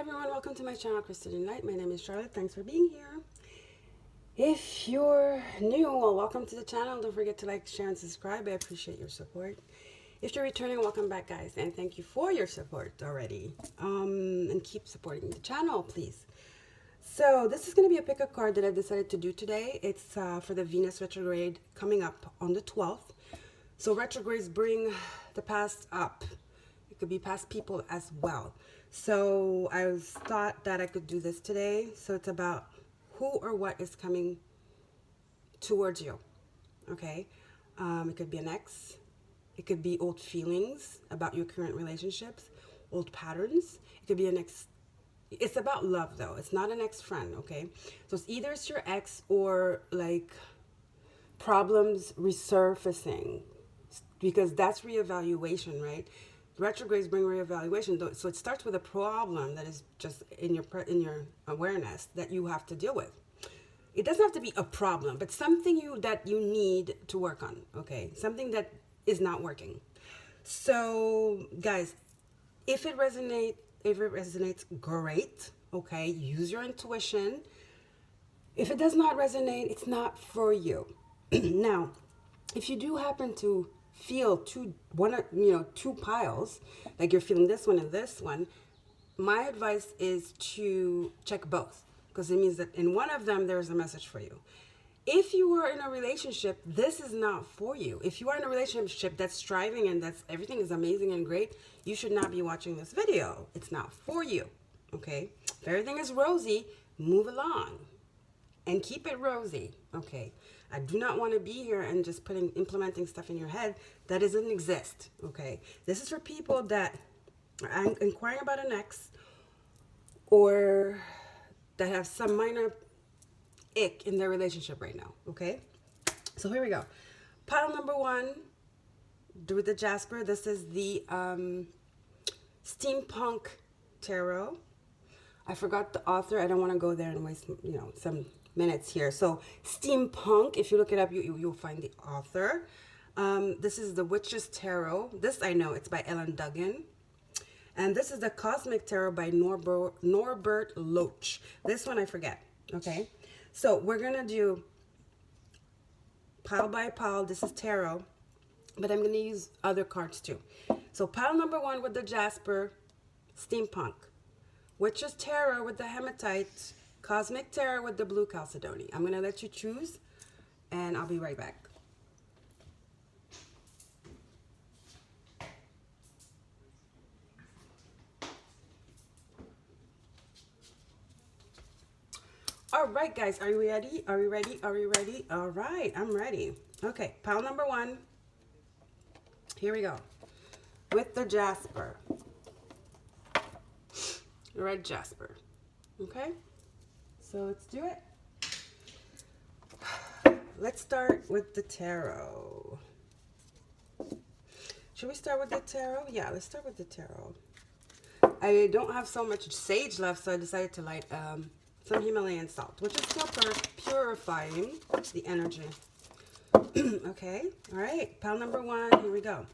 Hi everyone, welcome to my channel, chrystallune.light. My name is Charlotte. Thanks for being here. If you're new, well, welcome to the channel. Don't forget to like, share, and subscribe. I appreciate your support. If you're returning, welcome back, guys, and thank you for your support already. And keep supporting the channel, please. So this is going to be a pickup card that I've decided to do today. It's for the Venus retrograde coming up on the 12th. So retrogrades bring the past up. It could be past people as well. So I thought that I could do this today. So it's about who or what is coming towards you. Okay. It could be an ex. It could be old feelings about your current relationships, old patterns. It could be an ex. It's about love though. It's not an ex-friend. Okay. So it's either it's your ex or like problems resurfacing, because that's reevaluation, right? Retrogrades bring reevaluation, so it starts with a problem that is just in your awareness that you have to deal with. It doesn't have to be a problem, but something that you need to work on. Okay, something that is not working. So, guys, if it resonates, great. Okay, use your intuition. If it does not resonate, it's not for you. Now, if you do happen to feel two piles, like you're feeling this one and this one, my advice is to check both, because it means that in one of them there's a message for you. If you are in a relationship, this is not for you. If you are in a relationship that's striving and that's everything is amazing and great, you should not be watching this video. It's not for you. Okay, if everything is rosy, move along and keep it rosy. Okay, I do not want to be here and just implementing stuff in your head that doesn't exist. Okay, this is for people that are inquiring about an ex or that have some minor ick in their relationship right now. Okay, so here we go. Pile number one, with the Jasper. This is the Steampunk Tarot. I forgot the author. I don't want to go there and waste some minutes here. So Steampunk, if you look it up, you'll find the author. This is the Witch's Tarot. This I know, it's by Ellen Duggan. And this is the Cosmic Tarot by Norbert Loach. This one I forget. Okay, so we're gonna do pile by pile. This is tarot, but I'm gonna use other cards too. So pile number one with the Jasper, Steampunk. Witch's Tarot with the Hematite, Cosmic Tarot with the Blue Chalcedony. I'm going to let you choose, and I'll be right back. All right, guys, are you ready? Are you ready? Are you ready? All right, I'm ready. Okay, pile number one. Here we go. With the Jasper. Red Jasper. Okay, so let's do it. Let's start with the tarot. Should we start with the tarot? Yeah, let's start with the tarot. I don't have so much sage left, so I decided to light some Himalayan salt, which is still purifying the energy. Okay, all right, pile number one, here we go.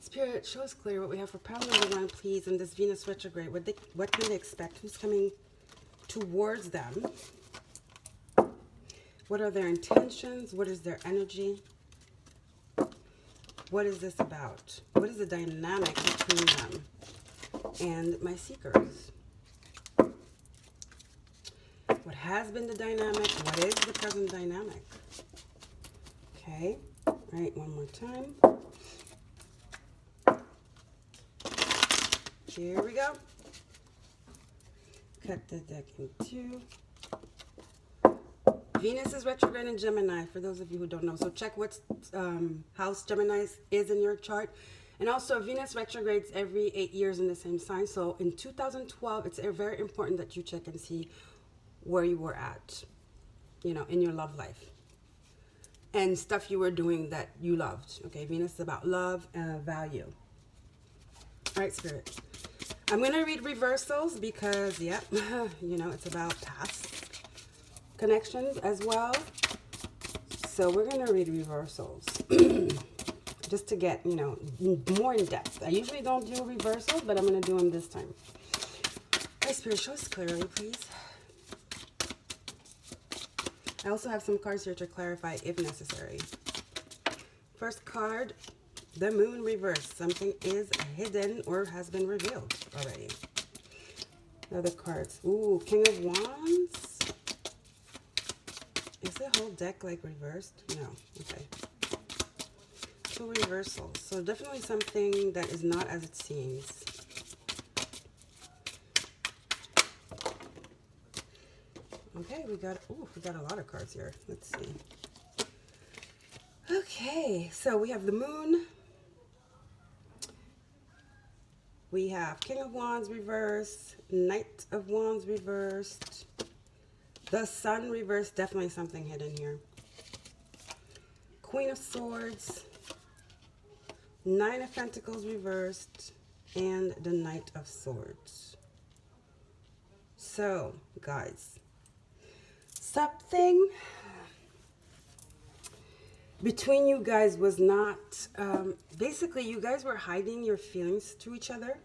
Spirit, show us clear what we have for pile number one, please, in this Venus retrograde. What can they expect? Who's coming towards them? What are their intentions? What is their energy? What is this about? What is the dynamic between them and my seekers? What has been the dynamic? What is the present dynamic? Okay, all right, one more time. Here we go. Cut the deck in two. Venus is retrograde in Gemini, for those of you who don't know. So check what house Gemini is in your chart. And also, Venus retrogrades every 8 years in the same sign. So in 2012, it's very important that you check and see where you were at, in your love life. And stuff you were doing that you loved. Okay, Venus is about love and value. All right, Spirit. I'm going to read reversals because, yeah, it's about past connections as well. So we're going to read reversals just to get, more in depth. I usually don't do reversals, but I'm going to do them this time. Hi, Spirit, show us clearly, please. I also have some cards here to clarify if necessary. First card, the Moon reversed. Something is hidden or has been revealed already. Other cards. Ooh, King of Wands. Is the whole deck like reversed? No. Okay. So reversal. So definitely something that is not as it seems. Okay, we got a lot of cards here. Let's see. Okay, so we have the Moon. We have King of Wands reversed, Knight of Wands reversed, the Sun reversed, definitely something hidden here. Queen of Swords, Nine of Pentacles reversed, and the Knight of Swords. So, guys, something between you guys was not, basically you guys were hiding your feelings to each other.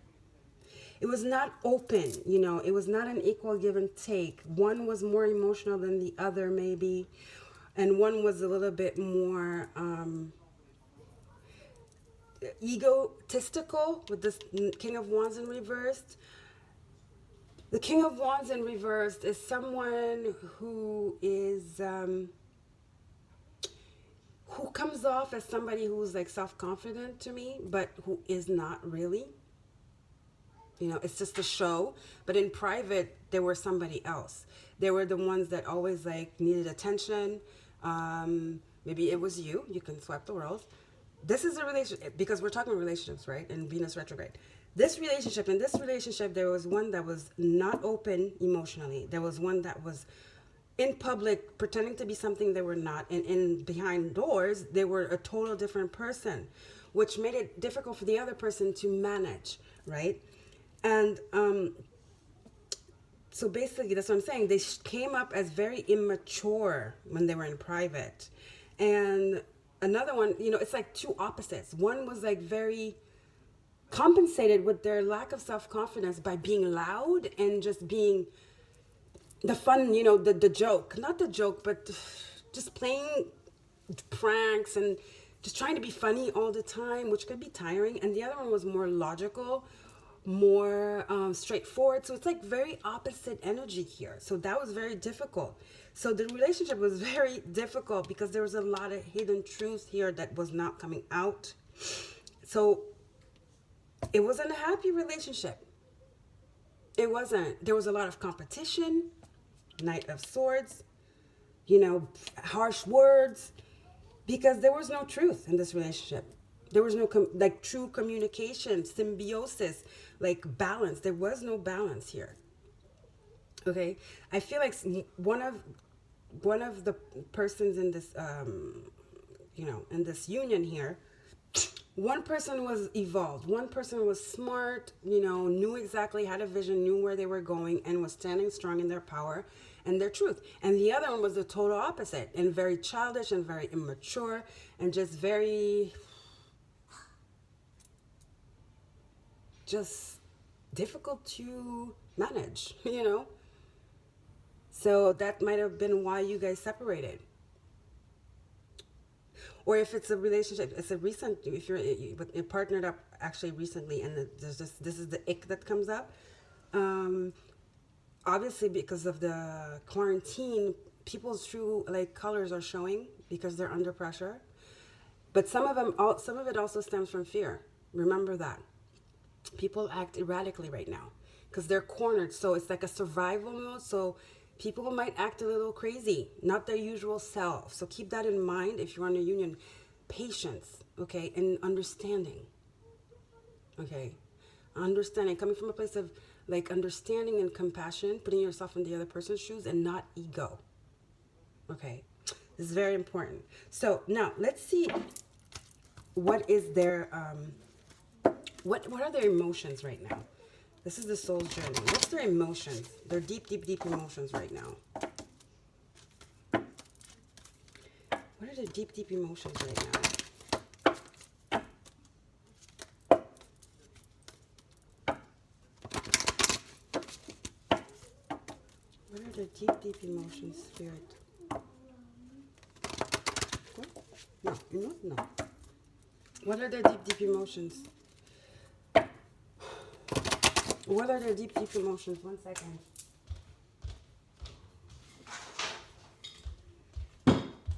It was not open, you know, it was not an equal give and take. One was more emotional than the other maybe, and one was a little bit more egotistical with this King of Wands in reversed. The King of Wands in reversed is someone who is, who comes off as somebody who's like self-confident to me, but who is not really. You know, it's just a show, but in private, they were somebody else. They were the ones that always like needed attention. Maybe it was you. You can swipe the world. This is a relationship, because we're talking relationships, right? And Venus retrograde. In this relationship, there was one that was not open emotionally. There was one that was in public pretending to be something they were not, and in behind doors they were a total different person, which made it difficult for the other person to manage, right? And so basically that's what I'm saying. They came up as very immature when they were in private, and another one, you know, it's like two opposites. One was like very compensated with their lack of self-confidence by being loud and just being the fun, you know, the joke, not the joke, but just playing pranks and just trying to be funny all the time, which could be tiring. And the other one was more logical, more straightforward. So it's like very opposite energy here. So that was very difficult. So the relationship was very difficult because there was a lot of hidden truth here that was not coming out. So it wasn't a happy relationship. It wasn't. There was a lot of competition. Knight of Swords, you know, harsh words, because there was no truth in this relationship. There was no like true communication, symbiosis, like balance. There was no balance here. Okay, I feel like one of the persons in this, you know, in this union here, one person was evolved, one person was smart, you know, knew exactly, had a vision, knew where they were going, and was standing strong in their power and their truth. And the other one was the total opposite, and very childish and very immature and just very difficult to manage, you know. So that might have been why you guys separated. Or if it's a relationship, it's a recent, if you're partnered up actually recently, and there's just, this is the ick that comes up. Obviously, because of the quarantine, people's true like colors are showing because they're under pressure. But some of it also stems from fear. Remember that. People act erratically right now because they're cornered. So it's like a survival mode. So people might act a little crazy, not their usual self. So keep that in mind if you're in a union. Patience, okay, and understanding. Okay, understanding, coming from a place of like understanding and compassion, putting yourself in the other person's shoes and not ego. Okay, this is very important. So now let's see what is their what are their emotions right now. This is the soul's journey. What's their emotions? Their deep, deep, deep emotions right now. What are their deep, deep emotions right now? are their deep, deep emotions, Spirit? What? No, you know, no. What are their deep, deep emotions? What are their deep, deep emotions? 1 second.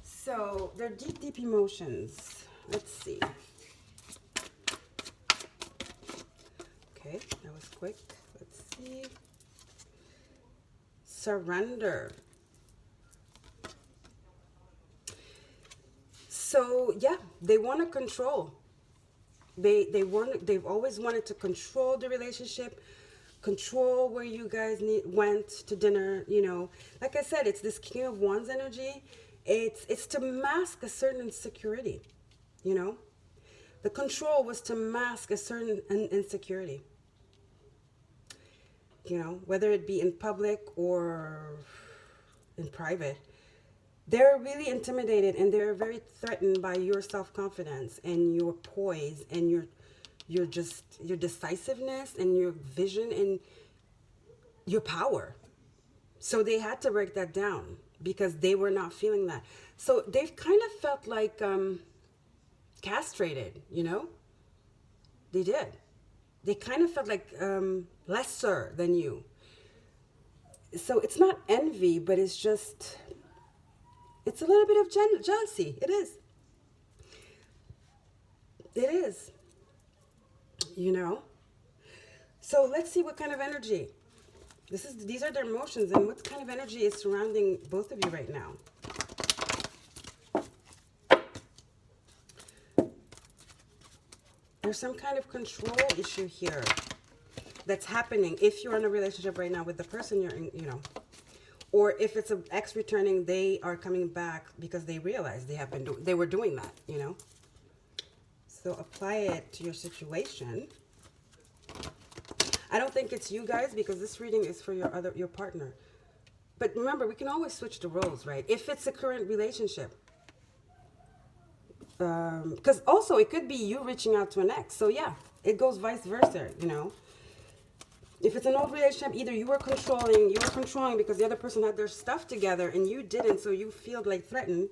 So, their deep, deep emotions. Let's see. Okay, that was quick. Let's see. Surrender. So, yeah, they want to control. They've always wanted to control the relationship, control where you guys went to dinner, you know. Like I said, it's this King of Wands energy. It's to mask a certain insecurity, you know. The control was to mask a certain insecurity, you know, whether it be in public or in private. They're really intimidated and they're very threatened by your self-confidence and your poise and your decisiveness and your vision and your power. So they had to break that down because they were not feeling that. So they've kind of felt like castrated, you know? They did. They kind of felt like lesser than you. So it's not envy, but it's just, it's a little bit of jealousy. It is. It is. You know? So let's see what kind of energy. These are their emotions, and what kind of energy is surrounding both of you right now. There's some kind of control issue here that's happening if you're in a relationship right now with the person you're in, you know. Or if it's an ex returning, they are coming back because they realize they were doing that, you know. So apply it to your situation. I don't think it's you guys because this reading is for your partner. But remember, we can always switch the roles, right? If it's a current relationship. Because also it could be you reaching out to an ex. So yeah, it goes vice versa, you know. If it's an old relationship, either you were controlling because the other person had their stuff together and you didn't, so you feel like threatened,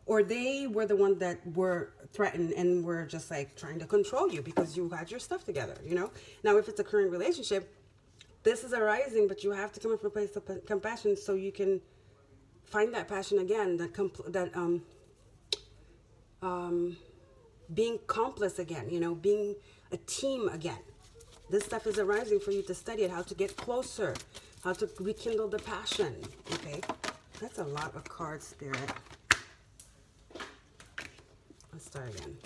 or they were the one that were threatened and were just like trying to control you because you had your stuff together, you know. Now, if it's a current relationship, this is arising, but you have to come from a place of compassion so you can find that passion again, being accomplice again, you know, being a team again. This stuff is arising for you to study it, how to get closer, how to rekindle the passion, okay? That's a lot of cards, Spirit. Let's start again.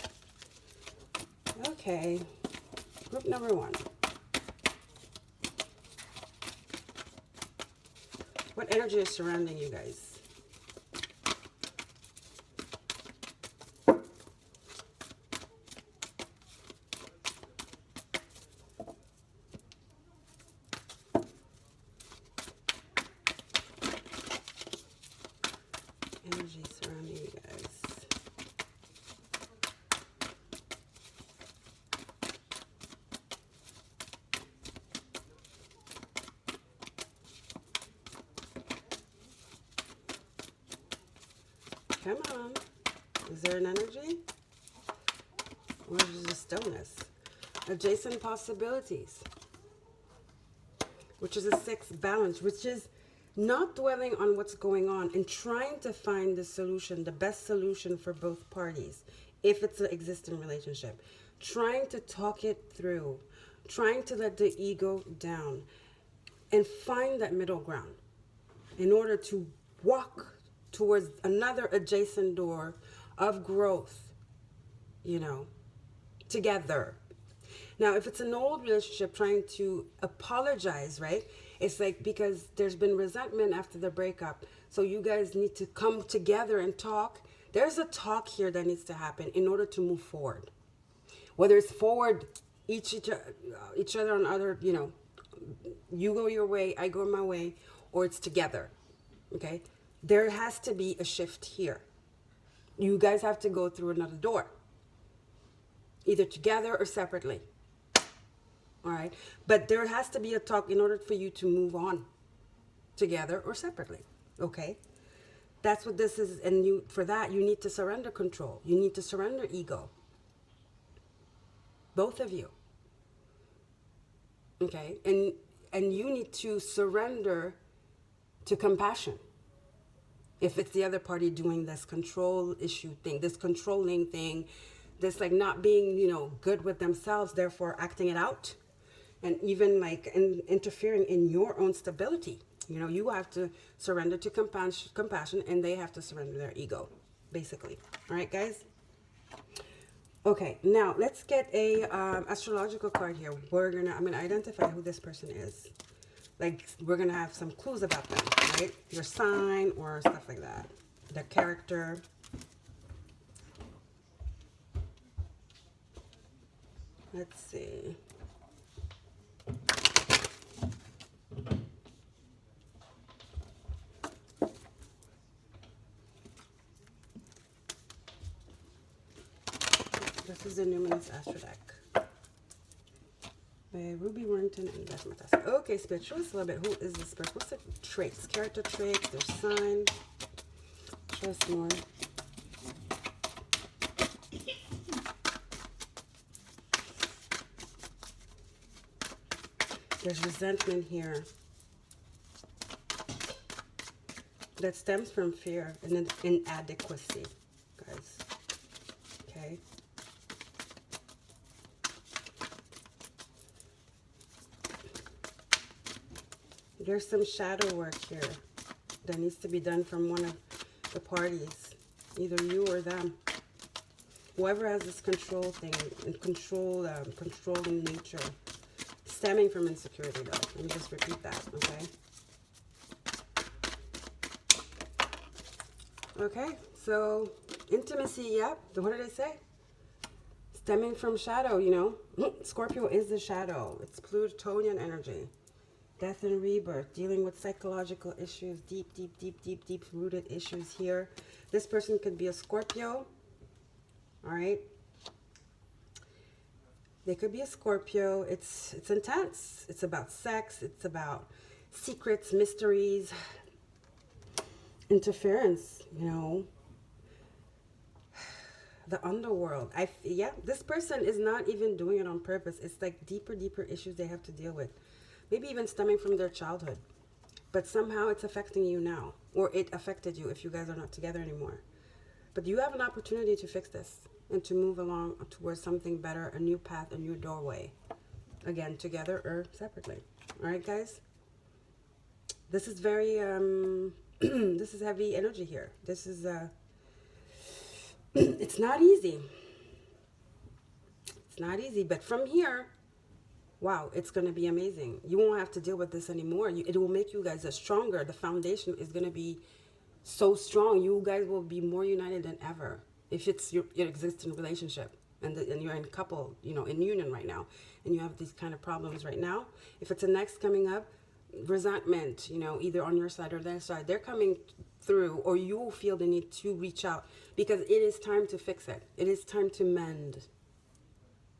Okay, group number 1. What energy is surrounding you guys? Energy surrounding you guys. Come on. Is there an energy? Or is it just stillness? Adjacent possibilities. Which is a 6, balance, which is not dwelling on what's going on and trying to find the solution, the best solution for both parties, if it's an existing relationship. Trying to talk it through, trying to let the ego down and find that middle ground in order to walk towards another adjacent door of growth, you know, together. Now, if it's an old relationship, trying to apologize, right? It's like because there's been resentment after the breakup. So you guys need to come together and talk. There's a talk here that needs to happen in order to move forward. Whether it's forward, each other on other, you know, you go your way, I go my way, or it's together, okay? There has to be a shift here. You guys have to go through another door, either together or separately. All right, but there has to be a talk in order for you to move on together or separately. Okay? That's what this is. And you, for that, you need to surrender control. You need to surrender ego. Both of you. Okay? And you need to surrender to compassion. If it's the other party doing this control issue thing, this controlling thing, this like not being, you know, good with themselves, therefore acting it out, and even like interfering in your own stability. You know, you have to surrender to compassion, and they have to surrender their ego, basically. All right, guys? Okay, now let's get a astrological card here. I'm gonna identify who this person is. Like, we're gonna have some clues about them, right? Their sign or stuff like that. Their character. Let's see. This is the Numinous Astro deck. By Ruby Warrington and Beth Matas. Okay, Spirit, show us a little bit. Who is this person? What's the traits? Character traits, their sign. Show us more. There's resentment here that stems from fear and inadequacy, guys. Okay. There's some shadow work here that needs to be done from one of the parties, either you or them. Whoever has this control thing and controlling nature, stemming from insecurity, though. Let me just repeat that, okay? Okay, so intimacy, yep. What did I say? Stemming from shadow, you know. Scorpio is the shadow. It's Plutonian energy. Death and rebirth, dealing with psychological issues, deep rooted issues here. This person could be a Scorpio, all right? They could be a Scorpio. It's intense. It's about sex. It's about secrets, mysteries, interference, you know. The underworld. Yeah, this person is not even doing it on purpose. It's like deeper issues they have to deal with. Maybe even stemming from their childhood. But somehow it's affecting you now. Or it affected you if you guys are not together anymore. But you have an opportunity to fix this. And to move along towards something better. A new path, a new doorway. Again, together or separately. Alright, guys? This is very, this is heavy energy here. This is, it's not easy. It's not easy. But from here, wow, it's going to be amazing. You won't have to deal with this anymore. It will make you guys stronger. The foundation is going to be so strong. You guys will be more united than ever. If it's your existing relationship and you're in couple, you know, in union right now, and you have these kind of problems right now. If it's a next coming up, resentment, you know, either on your side or their side, they're coming through, or you will feel the need to reach out because it is time to fix it. It is time to mend.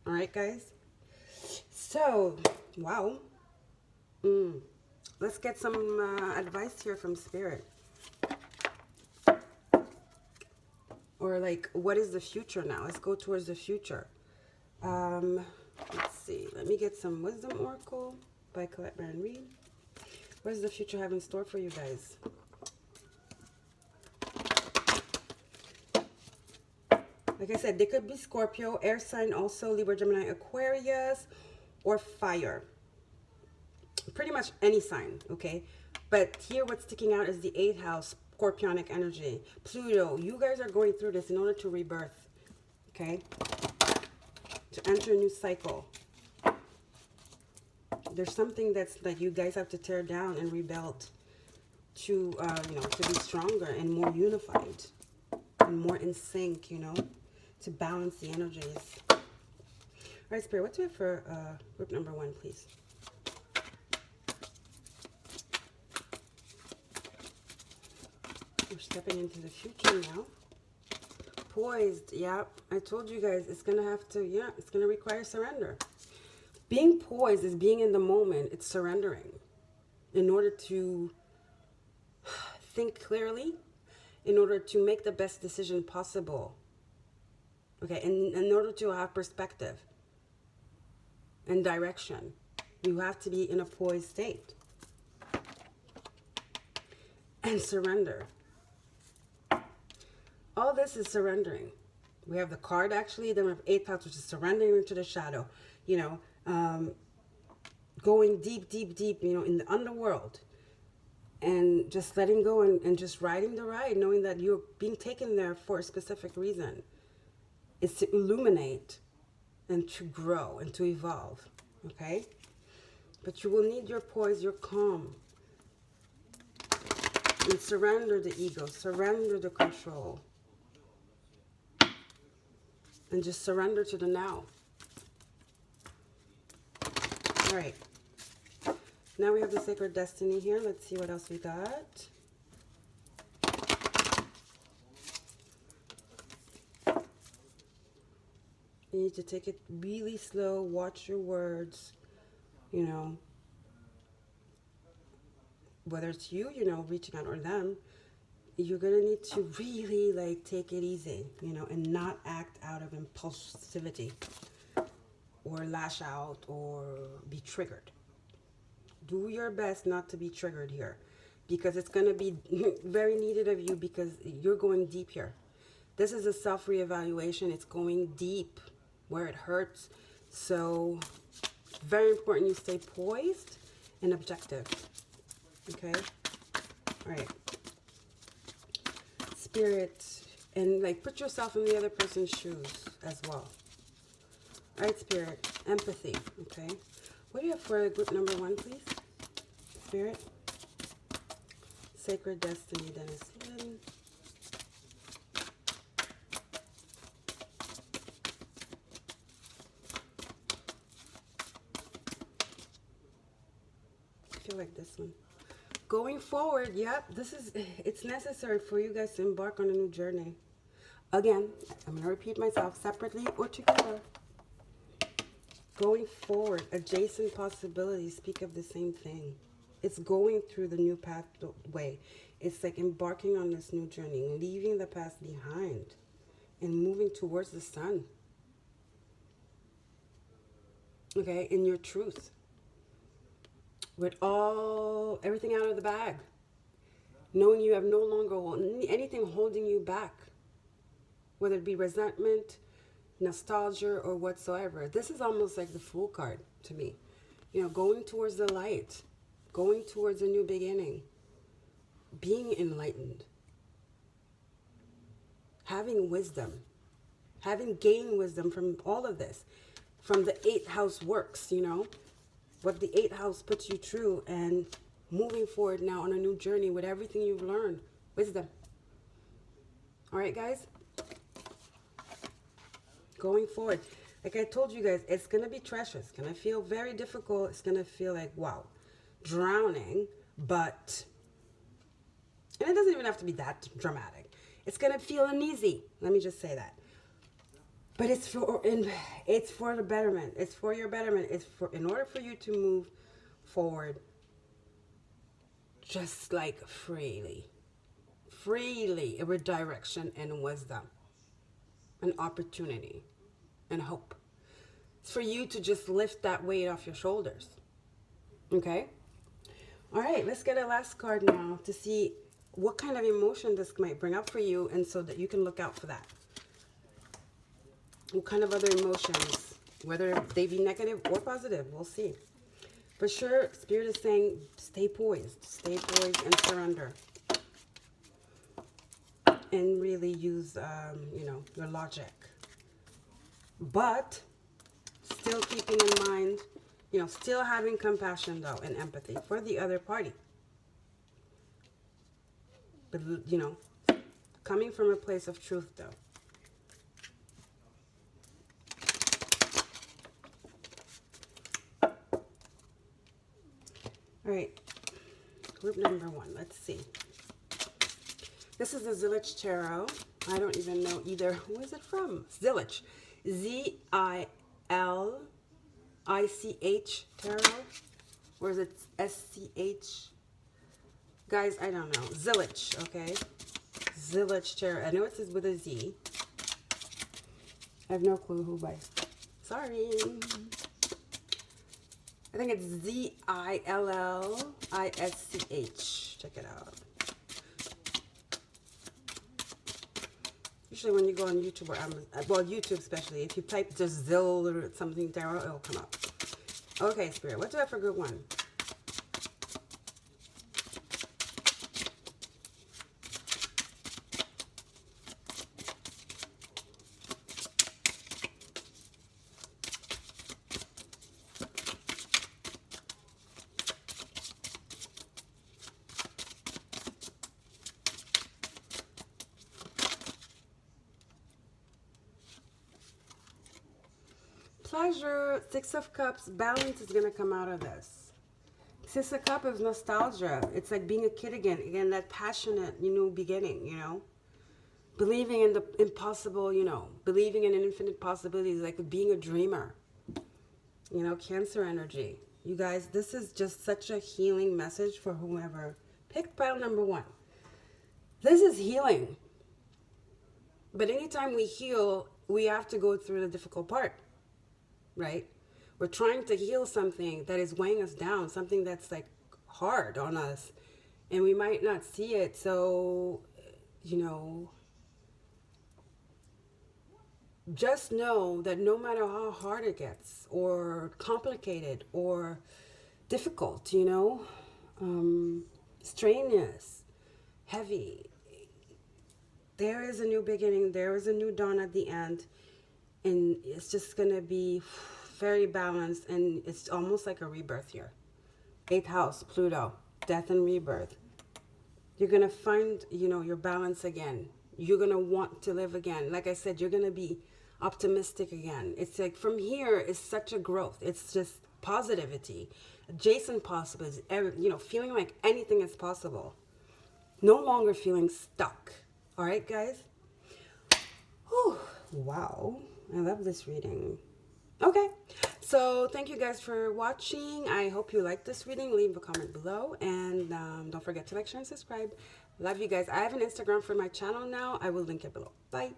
All right, guys? So, wow. Let's get some advice here from Spirit. Or like, what is the future now? Let's go towards the future. Let's see. Let me get some Wisdom Oracle by Colette Baron Reed. What does the future have in store for you guys? Like I said, they could be Scorpio, air sign also, Libra, Gemini, Aquarius, or fire. Pretty much any sign, okay? But here what's sticking out is the 8th house, Scorpionic energy. Pluto, you guys are going through this in order to rebirth, okay? To enter a new cycle. There's something that's like you guys have to tear down and rebuild to, you know, to be stronger and more unified and more in sync, you know, to balance the energies. All right, Spirit, what do we have for group number 1, please? We're stepping into the future now. Poised, yeah. I told you guys it's going to have to, yeah, it's going to require surrender. Being poised is being in the moment. It's surrendering in order to think clearly in order to make the best decision possible. Okay, and in order to have perspective and direction, you have to be in a poised state. And surrender. All this is surrendering. We have the card actually, then we have 8th house, which is surrendering into the shadow. You know, going deep, deep, deep, you know, in the underworld. And just letting go and just riding the ride, knowing that you're being taken there for a specific reason. It's to illuminate and to grow and to evolve. Okay? But you will need your poise, your calm. And surrender the ego, surrender the control. And just surrender to the now. All right. Now we have the sacred destiny here. Let's see what else we got. You need to take it really slow. Watch your words. You know, whether it's you, you know, reaching out or them, you're going to need to really like take it easy, you know, and not act out of impulsivity or lash out or be triggered. Do your best not to be triggered here, because it's going to be very needed of you, because you're going deep here. This is a self-reevaluation. It's going deep where it hurts. So very important you stay poised and objective. Okay? All right. Spirit, and like put yourself in the other person's shoes as well. All right, Spirit, empathy. Okay? What do you have for group number 1, please? Spirit, sacred destiny, Dennis Lynn. I feel like this one. Going forward, yep, it's necessary for you guys to embark on a new journey. Again, I'm going to repeat myself, separately or together. Going forward, adjacent possibilities speak of the same thing. It's going through the new pathway. It's like embarking on this new journey, leaving the past behind and moving towards the sun. Okay, in your truth. With everything out of the bag. Knowing you have no longer anything holding you back. Whether it be resentment, nostalgia, or whatsoever. This is almost like the Fool card to me. You know, going towards the light. Going towards a new beginning. Being enlightened. Having wisdom. Having gained wisdom from all of this. From the 8th house works, you know. What the 8th house puts you through, and moving forward now on a new journey with everything you've learned. Wisdom. All right, guys? Going forward. Like I told you guys, it's going to be treacherous. It's going to feel very difficult. It's going to feel like, wow, drowning. But, and it doesn't even have to be that dramatic. It's going to feel uneasy. Let me just say that. But it's for the betterment. It's for your betterment. It's for, in order for you to move forward, just like freely with direction and wisdom, and opportunity, and hope. It's for you to just lift that weight off your shoulders. Okay. All right. Let's get a last card now to see what kind of emotion this might bring up for you, and so that you can look out for that. What kind of other emotions, whether they be negative or positive, we'll see. For sure, Spirit is saying, stay poised and surrender. And really use, you know, your logic. But still keeping in mind, you know, still having compassion, though, and empathy for the other party. But, you know, coming from a place of truth, though. All right, group number 1. Let's see. This is the Zillich Tarot. I don't even know either. Who is it from? Zillich. Z-I-L-I-C-H Tarot. Or is it S-C-H? Guys, I don't know. Zillich, okay? Zillich tarot. I know it says with a Z. I have no clue who by. Sorry. I think it's Zilllisch. Check it out. Usually when you go on YouTube or Amazon, well, YouTube especially, if you type just Zill or something tarot, it'll come up. Okay, Spirit, what do I have for group 1? Pleasure, Six of Cups, balance is going to come out of this. Six of Cups is nostalgia. It's like being a kid again. Again, that passionate, beginning, Believing in the impossible, Believing in infinite possibilities, like being a dreamer. Cancer energy. You guys, this is just such a healing message for whoever picked pile number 1. This is healing. But anytime we heal, we have to go through the difficult part. Right? We're trying to heal something that is weighing us down, something that's like hard on us, and we might not see it. So, just know that no matter how hard it gets or complicated or difficult, strenuous, heavy, there is a new beginning, there is a new dawn at the end. And it's just going to be very balanced. And it's almost like a rebirth here. 8th house, Pluto, death and rebirth. You're going to find, your balance again. You're going to want to live again. Like I said, you're going to be optimistic again. It's like from here is such a growth. It's just positivity. Adjacent possibilities. Feeling like anything is possible. No longer feeling stuck. All right, guys? Whew. Wow. I love this reading. Okay, so thank you guys for watching. I hope you liked this reading. Leave a comment below, and don't forget to like, share, and subscribe. Love you guys. I have an Instagram for my channel now. I will link it below. Bye.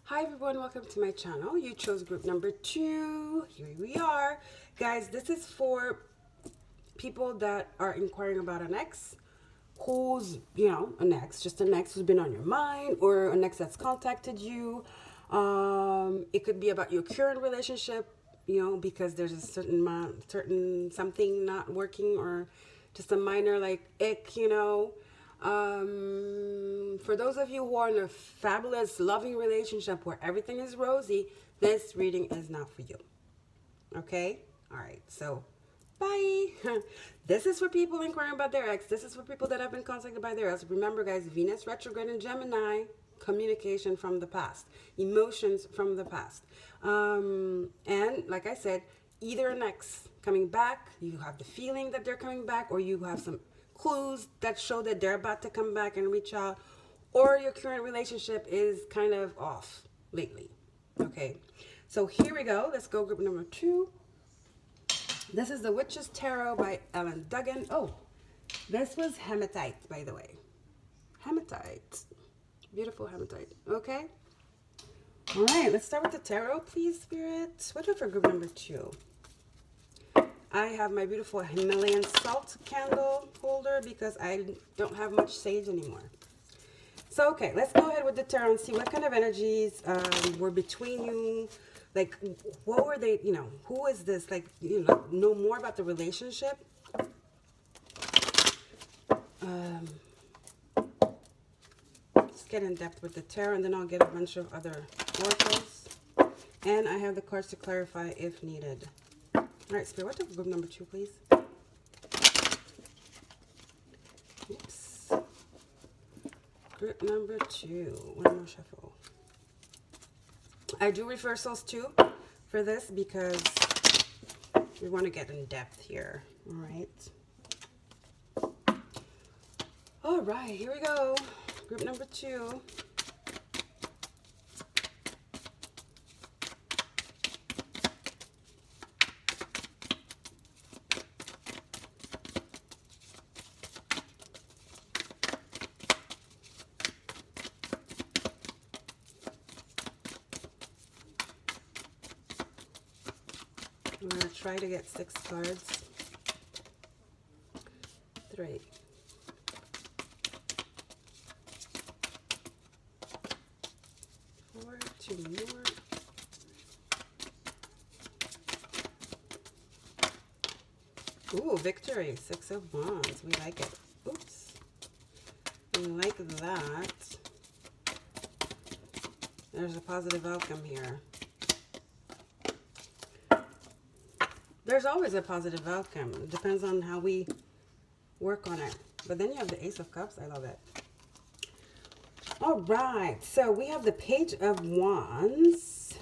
Hi everyone, welcome to my channel. You chose group number 2. Here we are. Guys, this is for people that are inquiring about an ex who's, an ex, just an ex who's been on your mind, or an ex that's contacted you. It could be about your current relationship, because there's a certain something not working, or just a minor like ick, For those of you who are in a fabulous, loving relationship where everything is rosy, this reading is not for you. Okay? All right. So, bye. This is for people inquiring about their ex. This is for people that have been contacted by their ex. Remember, guys, Venus retrograde in Gemini, communication from the past, emotions from the past. And like I said, either an ex coming back, you have the feeling that they're coming back, or you have some clues that show that they're about to come back and reach out, or your current relationship is kind of off lately. Okay, so here we go. Let's go group number 2. This is the Witch's Tarot by Ellen Duggan. Oh, this was hematite, by the way. Hematite. Beautiful hematite. Okay. All right, let's start with the tarot, please, Spirit. What do we have for group number 2? I have my beautiful Himalayan salt candle holder because I don't have much sage anymore. So, okay, let's go ahead with the tarot and see what kind of energies were between you. Like, what were they, who is this? Like, know more about the relationship. Let's get in depth with the tarot, and then I'll get a bunch of other oracles. And I have the cards to clarify if needed. All right, Spirit, what took group number 2, please? Oops. Group number 2. One more shuffle. I do reversals too for this because we want to get in depth here. All right. All right, here we go. Group number 2. I'm going to try to get 6 cards. 3. 4, 2 more. Ooh, victory. 6 of Wands. We like it. Oops. We like that. There's a positive outcome here. There's always a positive outcome. It depends on how we work on it. But then you have the Ace of Cups. I love it. All right. So we have the Page of Wands.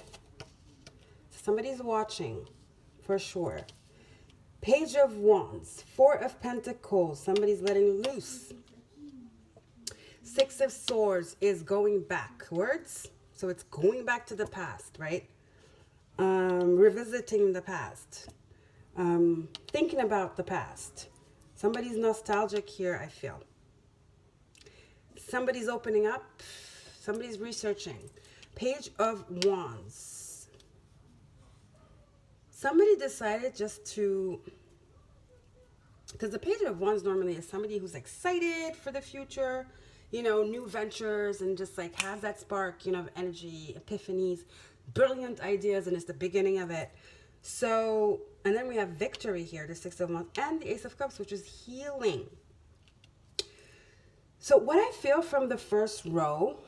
Somebody's watching for sure. Page of Wands. 4 of Pentacles. Somebody's letting loose. 6 of Swords is going backwards. So it's going back to the past, right? Revisiting the past. Thinking about the past. Somebody's nostalgic here, I feel. Somebody's opening up. Somebody's researching. Page of Wands. Somebody decided just to... Because the Page of Wands normally is somebody who's excited for the future. You know, new ventures and just like has that spark, you know, of energy, epiphanies, brilliant ideas, and it's the beginning of it. So, and then we have victory here, the 6 of Wands, and the Ace of Cups, which is healing. So what I feel from the first row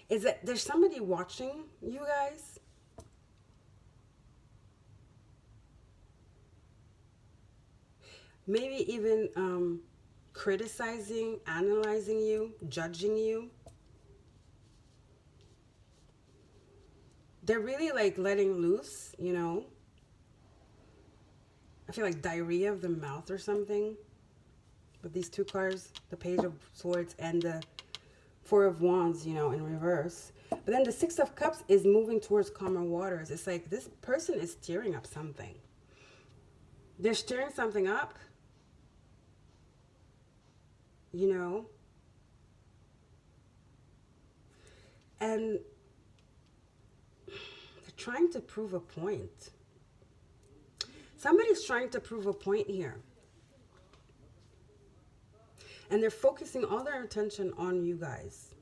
is that there's somebody watching you guys. Maybe even criticizing, analyzing you, judging you. They're really like letting loose, you know. I feel like diarrhea of the mouth or something. With these 2 cards, the Page of Swords and the 4 of Wands, you know, in reverse. But then the 6 of Cups is moving towards calmer waters. It's like this person is stirring up something. They're stirring something up. You know. And they're trying to prove a point. Somebody's trying to prove a point here. And they're focusing all their attention on you guys.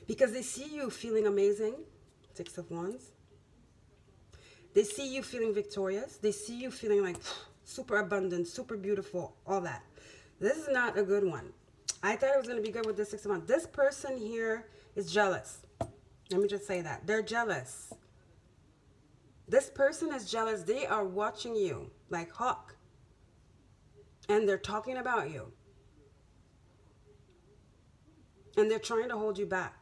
Because they see you feeling amazing. 6 of Wands. They see you feeling victorious. They see you feeling like super abundant, super beautiful, all that. This is not a good one. I thought it was going to be good with the 6 of Wands. This person here is jealous. Let me just say that. They're jealous. This person is jealous. They are watching you like hawk. And they're talking about you. And they're trying to hold you back.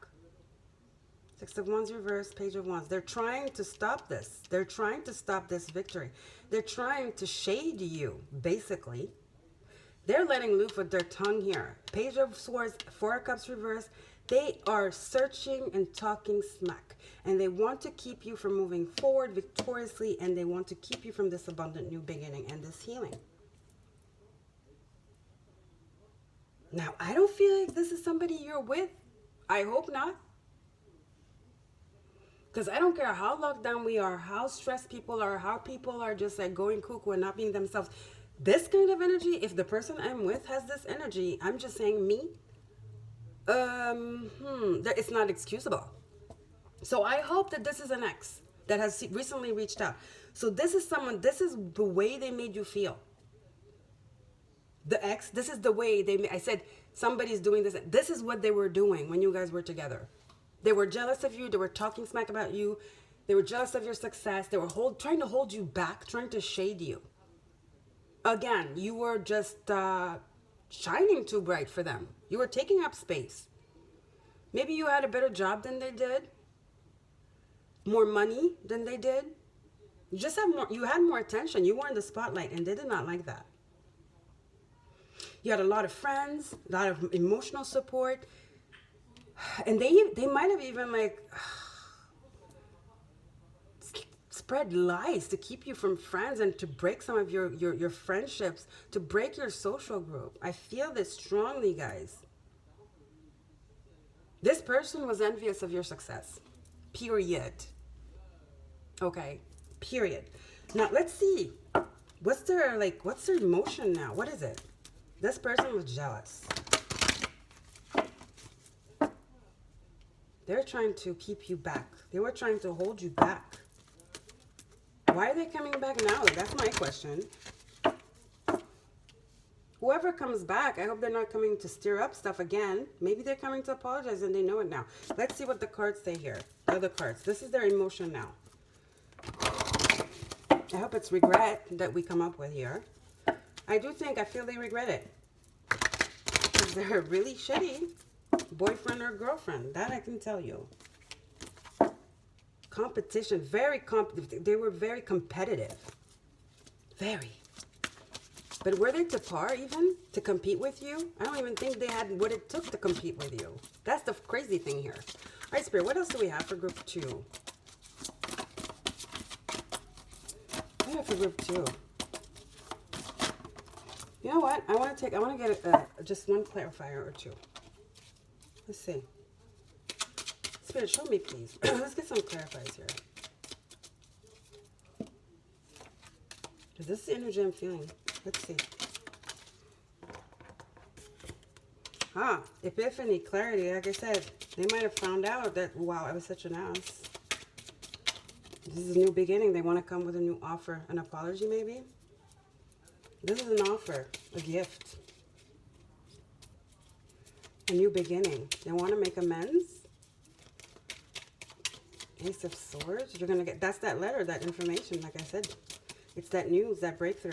6 of Wands reverse, Page of Wands. They're trying to stop this. They're trying to stop this victory. They're trying to shade you, basically. They're letting loose with their tongue here. Page of Swords, 4 of Cups reverse. They are searching and talking smack. And they want to keep you from moving forward victoriously. And they want to keep you from this abundant new beginning and this healing. Now, I don't feel like this is somebody you're with. I hope not. Because I don't care how locked down we are, how stressed people are, how people are just like going cuckoo and not being themselves. This kind of energy, if the person I'm with has this energy, I'm just saying me, it's not excusable. So I hope that this is an ex that has recently reached out. So this is someone, this is the way they made you feel. The ex, this is the way they, I said, Somebody's doing this. This is what they were doing when you guys were together. They were jealous of you. They were talking smack about you. They were jealous of your success. They were trying to hold you back, trying to shade you. Again, you were just shining too bright for them. You were taking up space. Maybe you had a better job than they did. More money than they did. You just have more. You had more attention. You were in the spotlight, and they did not like that. You had a lot of friends, a lot of emotional support, and they might have even like spread lies to keep you from friends and to break some of your friendships, to break your social group. I feel this strongly, guys. This person was envious of your success. Period. Okay. Period. Now let's see. What's their emotion now? What is it? This person was jealous. They're trying to keep you back. They were trying to hold you back. Why are they coming back now? That's my question. Whoever comes back, I hope they're not coming to stir up stuff again. Maybe they're coming to apologize and they know it now. Let's see what the cards say here. The other cards. This is their emotion now. I hope it's regret that we come up with here. I feel they regret it. They're really shitty boyfriend or girlfriend. That I can tell you. Competition. They were very competitive. Very. But were they to par even to compete with you? I don't even think they had what it took to compete with you. That's the crazy thing here. All right, Spirit, what else do we have for group 2? What do we have for group 2? You know what? I want to get just one clarifier or two. Let's see. Spirit, show me, please. Let's get some clarifiers here. Is this the energy I'm feeling? Let's see. Epiphany, clarity. Like I said, they might have found out that, wow, I was such an ass. This is a new beginning. They want to come with a new offer. An apology, maybe? This is an offer, a gift. A new beginning. They want to make amends. Ace of Swords. You're going to get, that's that letter, that information, like I said. It's that news, that breakthrough.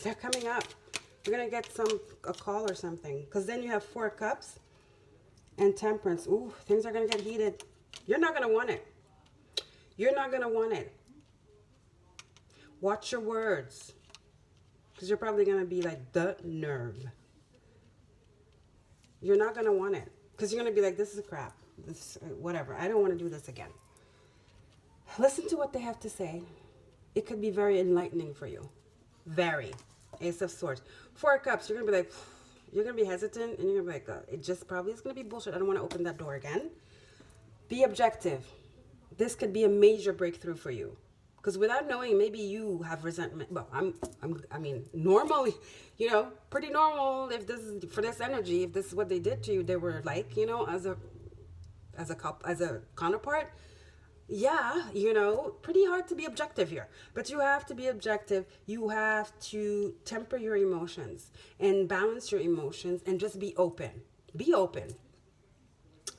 They're coming up. You're going to get a call or something. Because then you have 4 cups and Temperance. Ooh, things are going to get heated. You're not going to want it. You're not going to want it. Watch your words. Because you're probably going to be like, the nerve. You're not going to want it. Because you're going to be like, this is crap. This, whatever. I don't want to do this again. Listen to what they have to say. It could be very enlightening for you. Very. Ace of Swords. 4 cups. You're going to be like, you're going to be hesitant. And you're going to be like, it just probably is going to be bullshit. I don't want to open that door again. Be objective. This could be a major breakthrough for you. Because without knowing, maybe you have resentment. Well, I mean, normally, you know, pretty normal. If this is for this energy, if this is what they did to you, they were like, you know, as a counterpart. Yeah, you know, pretty hard to be objective here. But you have to be objective. You have to temper your emotions and balance your emotions and just be open. Be open.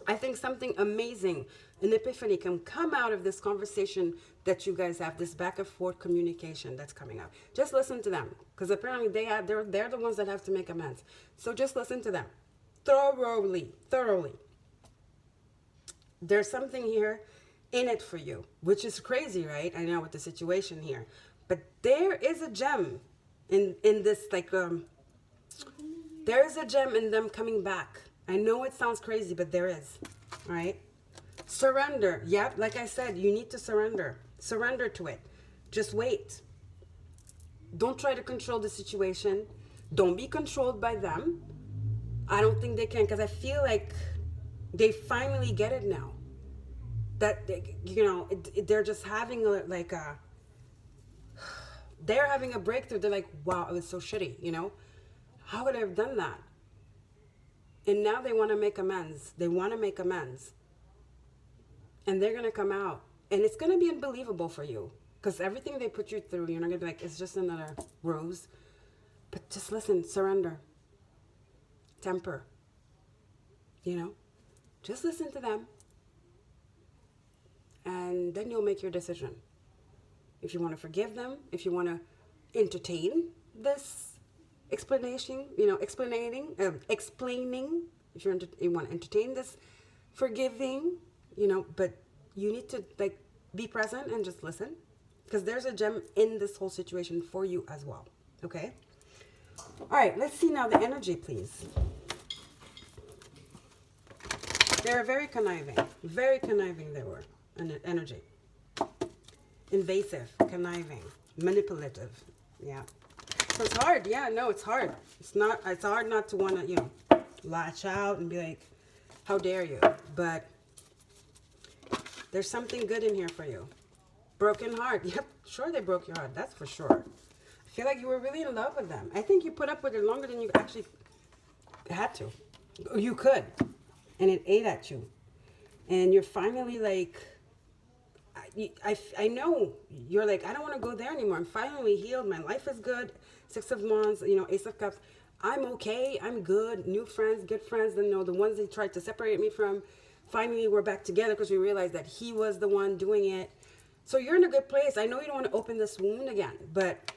I think something amazing, an epiphany can come out of this conversation that you guys have, this back and forth communication that's coming up. Just listen to them, because apparently they're the ones that have to make amends. So just listen to them thoroughly. There's something here in it for you, which is crazy, right? I know with the situation here, but there is a gem in this, like there is a gem in them coming back. I know it sounds crazy, but there is. All right. Surrender. Yep. Like I said, you need to surrender. Surrender to it. Just wait. Don't try to control the situation. Don't be controlled by them. I don't think they can, because I feel like they finally get it now. That, you know, they're just having they're having a breakthrough. They're like, wow, it was so shitty, you know? How would I have done that? And now they want to make amends. They want to make amends. And they're going to come out. And it's going to be unbelievable for you. Because everything they put you through, you're not going to be like, it's just another rose. But just listen, surrender. Temper. you know, just listen to them, and then you'll make your decision. If you want to forgive them, if you want to entertain this explanation, explaining, if you want to entertain this forgiving, but you need to like be present and just listen, because there's a gem in this whole situation for you as well. Okay. All right, let's see now the energy, please. They're very conniving they were. Energy. Invasive, conniving, manipulative. Yeah. So it's hard. Yeah, no, it's hard. It's hard not to want to, latch out and be like, how dare you? But there's something good in here for you. Broken heart. Yep, sure they broke your heart. That's for sure. I feel like you were really in love with them. I think you put up with it longer than you actually had to. You could. And it ate at you. And you're finally like, I know you're like, I don't want to go there anymore. I'm finally healed. My life is good. Six of Wands, Ace of Cups. I'm okay. I'm good. New friends, good friends. The ones they tried to separate me from. Finally, we're back together because we realized that he was the one doing it. So you're in a good place. I know you don't want to open this wound again, but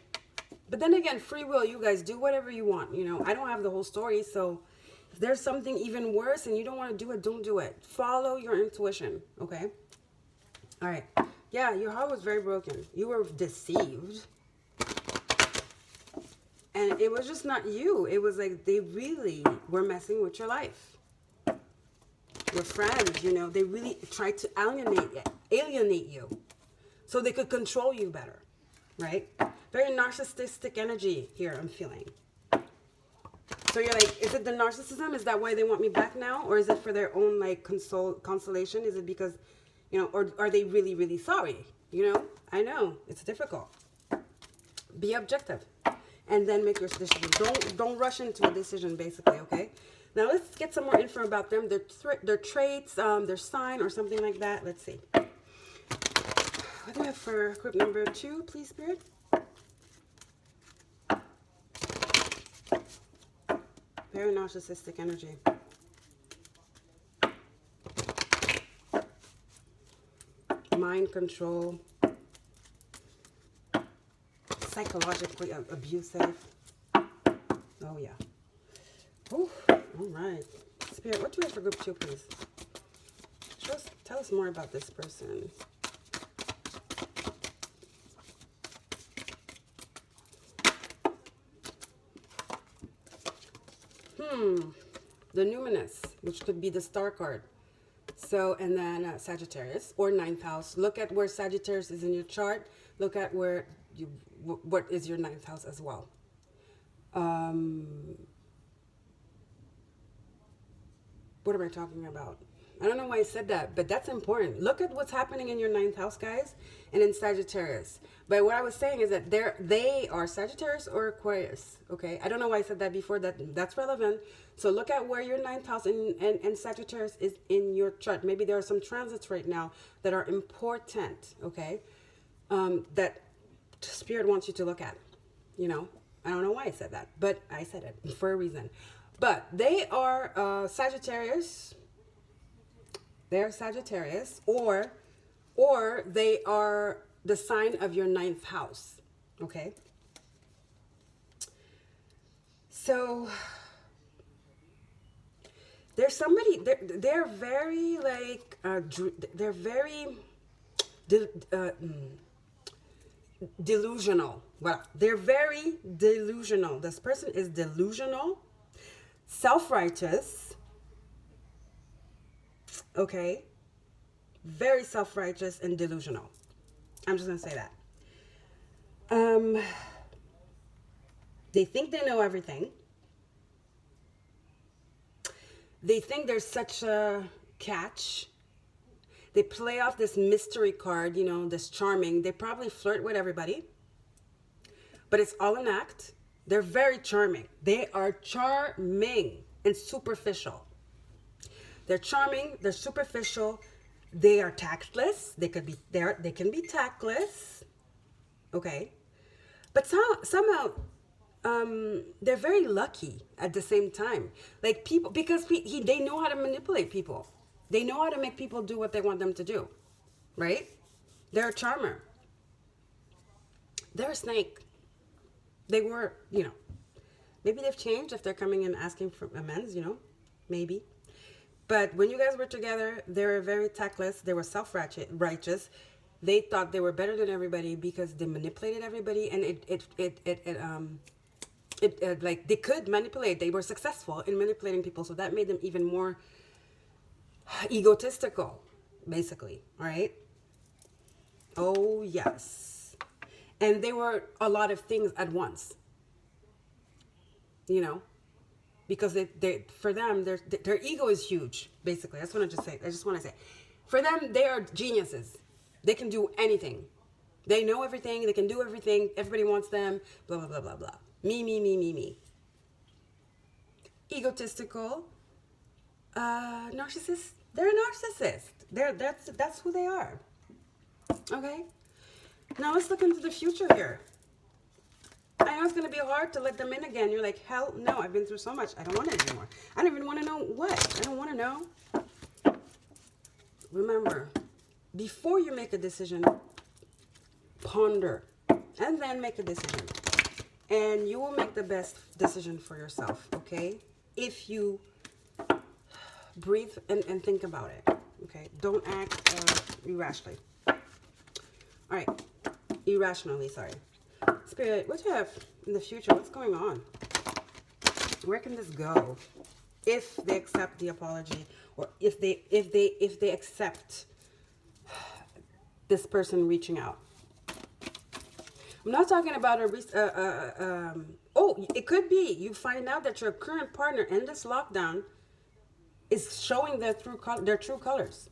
then again, free will. You guys do whatever you want. I don't have the whole story, so if there's something even worse and you don't want to do it, don't do it. Follow your intuition. Okay. All right. Yeah, your heart was very broken. You were deceived. And it was just not you. It was like they really were messing with your life. Your friends, they really tried to alienate you so they could control you better, right? Very narcissistic energy here, I'm feeling. So you're like, is it the narcissism? Is that why they want me back now? Or is it for their own, like, consolation? Is it because, or are they really, really sorry? I know, it's difficult. Be objective. And then make your decision. Don't rush into a decision, basically, okay? Now, let's get some more info about them. Their traits, their sign, or something like that. Let's see. What do we have for group number 2, please, Spirit? Very narcissistic energy. Mind control. Psychologically abusive. Oh, yeah. Ooh, all right. Spirit, what do we have for group 2, please? Tell us more about this person. The numinous, which could be the star card. So, and then Sagittarius or 9th house. Look at where Sagittarius is in your chart. Look at where what is your 9th house as well. What am I talking about? I don't know why I said that, but that's important. Look at what's happening in your 9th house, guys, and in Sagittarius. But what I was saying is that they are Sagittarius or Aquarius, okay? I don't know why I said that before. That's relevant. So look at where your 9th house and Sagittarius is in your chart. Maybe there are some transits right now that are important, okay? That Spirit wants you to look at, I don't know why I said that, but I said it for a reason. But they are Sagittarius. They're Sagittarius, or they are the sign of your 9th house, okay? So there's somebody, they're very like, they're very delusional. Well, they're very delusional. This person is delusional, self-righteous, okay? Very self-righteous and delusional. I'm just going to say that. They think they know everything. They think there's such a catch. They play off this mystery card, this charming. They probably flirt with everybody. But it's all an act. They're very charming. They are charming and superficial. They're charming, they're superficial, they are tactless. They can be tactless. Okay. But somehow they're very lucky at the same time. Like people, because they know how to manipulate people. They know how to make people do what they want them to do, right? They're a charmer. They're a snake. They were, maybe they've changed if they're coming and asking for amends, maybe. But when you guys were together, they were very tactless. They were self-righteous. They thought they were better than everybody because they manipulated everybody, and like they could manipulate. They were successful in manipulating people, so that made them even more egotistical, basically. All right. Oh yes, and they were a lot of things at once. Because for them, their ego is huge. Basically, that's what I just say. I just want to say, for them, they are geniuses. They can do anything. They know everything. They can do everything. Everybody wants them. Blah blah blah blah blah. Me me me me me. Egotistical. Narcissist. They're a narcissist. That's who they are. Okay. Now let's look into the future here. I know it's going to be hard to let them in again. You're like, hell no, I've been through so much. I don't want it anymore. I don't even want to know what. I don't want to know. Remember, before you make a decision, ponder and then make a decision. And you will make the best decision for yourself, okay? If you breathe and think about it, okay? Don't act irrationally. All right, irrationally, sorry. Spirit, what do you have in the future? What's going on? Where can this go? If they accept the apology, or if they accept this person reaching out. I'm not talking about it could be you find out that your current partner in this lockdown is showing their true colors.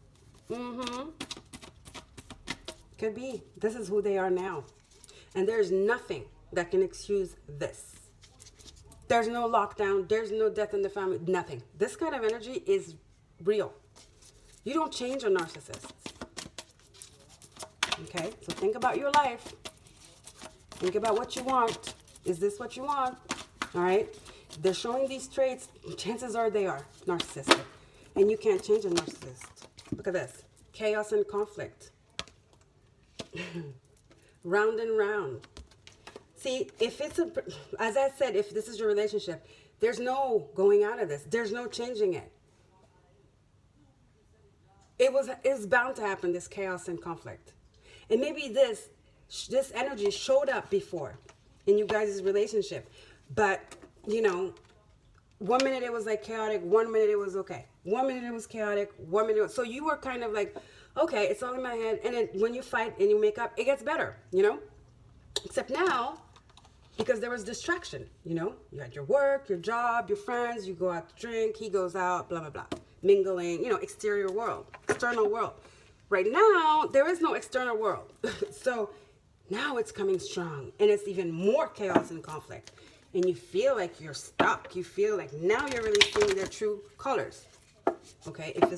Could be. This is who they are now. And there's nothing that can excuse this. There's no lockdown. There's no death in the family. Nothing. This kind of energy is real. You don't change a narcissist. Okay? So think about your life. Think about what you want. Is this what you want? All right? If they're showing these traits, chances are they are narcissistic. And you can't change a narcissist. Look at this. Chaos and conflict. Round and round. See, as I said, if this is your relationship, there's no going out of this. There's no changing it. It's bound to happen, this chaos and conflict. And maybe this energy showed up before in you guys' relationship. But, 1 minute it was like chaotic, 1 minute it was okay. 1 minute it was chaotic, 1 minute so you were kind of like, okay, it's all in my head. And then when you fight and you make up, it gets better, Except now, because there was distraction, you had your work, your job, your friends, you go out to drink, he goes out, blah, blah, blah. Mingling, external world. Right now, there is no external world. So now it's coming strong and it's even more chaos and conflict. And you feel like you're stuck. You feel like now you're really seeing their true colors. Okay, if the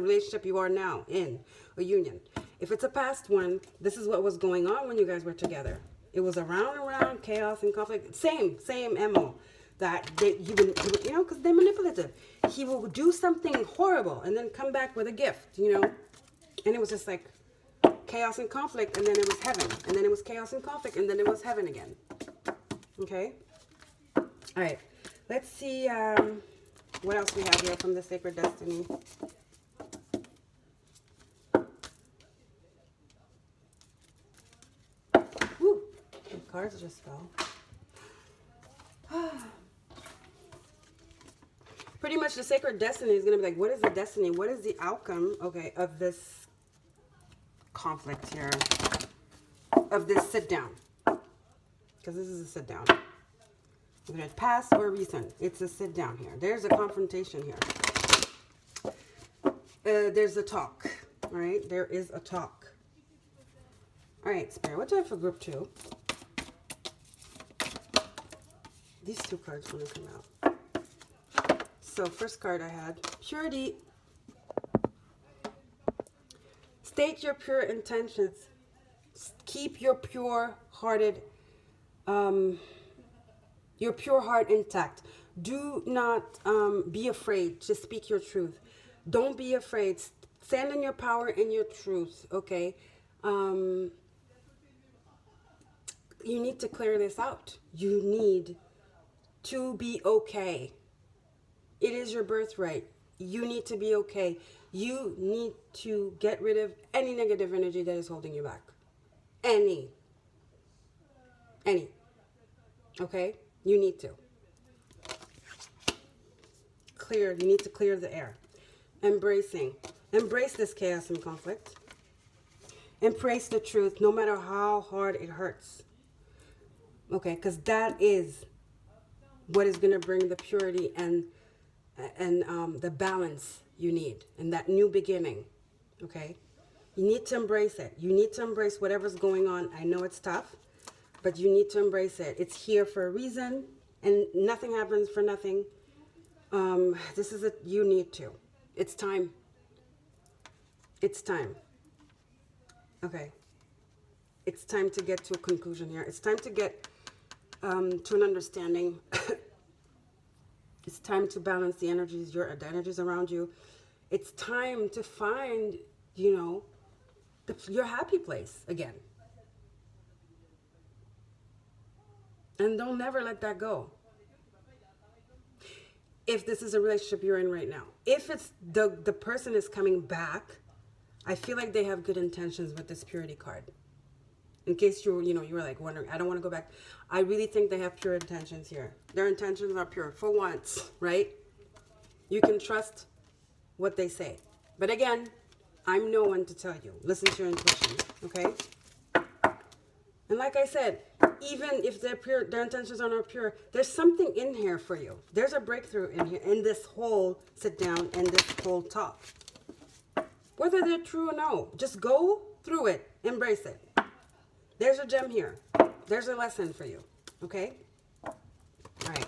relationship you are now in, a union. If it's a past one, this is what was going on when you guys were together. It was around chaos and conflict. Same MO. That because they're manipulative. He will do something horrible and then come back with a gift, And it was just like chaos and conflict, and then it was heaven. And then it was chaos and conflict, and then it was heaven again. Okay? All right. Let's see what else we have here from the Sacred Destiny. Woo! The cards just fell. Pretty much the Sacred Destiny is going to be like, what is the destiny? What is the outcome, okay, of this conflict here? Of this sit down. Because this is a sit down. Whether it's past or recent, it's a sit down here. There's a confrontation here. There's a talk. All right, there is a talk. All right, Spirit, what do I have for group 2? These 2 cards want to come out. So first card I had, purity. State your pure intentions. Keep your pure-hearted your pure heart intact. Do not be afraid to speak your truth. Don't be afraid. Stand in your power and your truth, okay? You need to clear this out. You need to be okay. It is your birthright. You need to be okay. You need to get rid of any negative energy that is holding you back. Any. Okay? You need to. Clear. You need to clear the air. Embracing. Embrace this chaos and conflict. Embrace the truth, no matter how hard it hurts. Okay? Because that is what is going to bring the purity and the balance you need in that new beginning. Okay? You need to embrace it. You need to embrace whatever's going on. I know it's tough, but you need to embrace it. It's here for a reason, and nothing happens for nothing. This is you need to. It's time. It's time. Okay. It's time to get to a conclusion here. It's time to get to an understanding. It's time to balance the energies, the energies around you. It's time to find, your happy place again. And don't never let that go. If this is a relationship you're in right now. If it's the person is coming back, I feel like they have good intentions with this purity card. In case you were like wondering, I don't want to go back. I really think they have pure intentions here. Their intentions are pure for once, right? You can trust what they say. But again, I'm no one to tell you. Listen to your intuition, okay? And like I said, even if their intentions are not pure, there's something in here for you. There's a breakthrough in here, in this whole sit down and this whole talk. Whether they're true or no, just go through it, embrace it. There's a gem here. There's a lesson for you, okay? All right.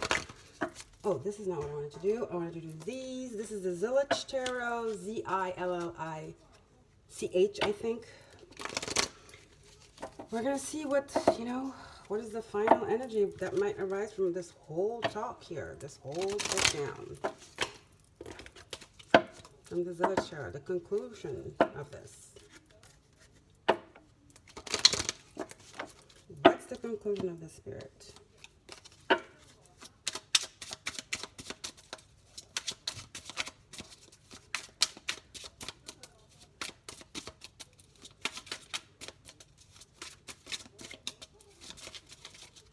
Oh, this is not what I wanted to do. I wanted to do these. This is the Zillich Tarot, Zillich, I think. We're going to see what is the final energy that might arise from this whole talk here, this whole sit down. From the Zillich Tarot, the conclusion of this. What's the conclusion of the Spirit?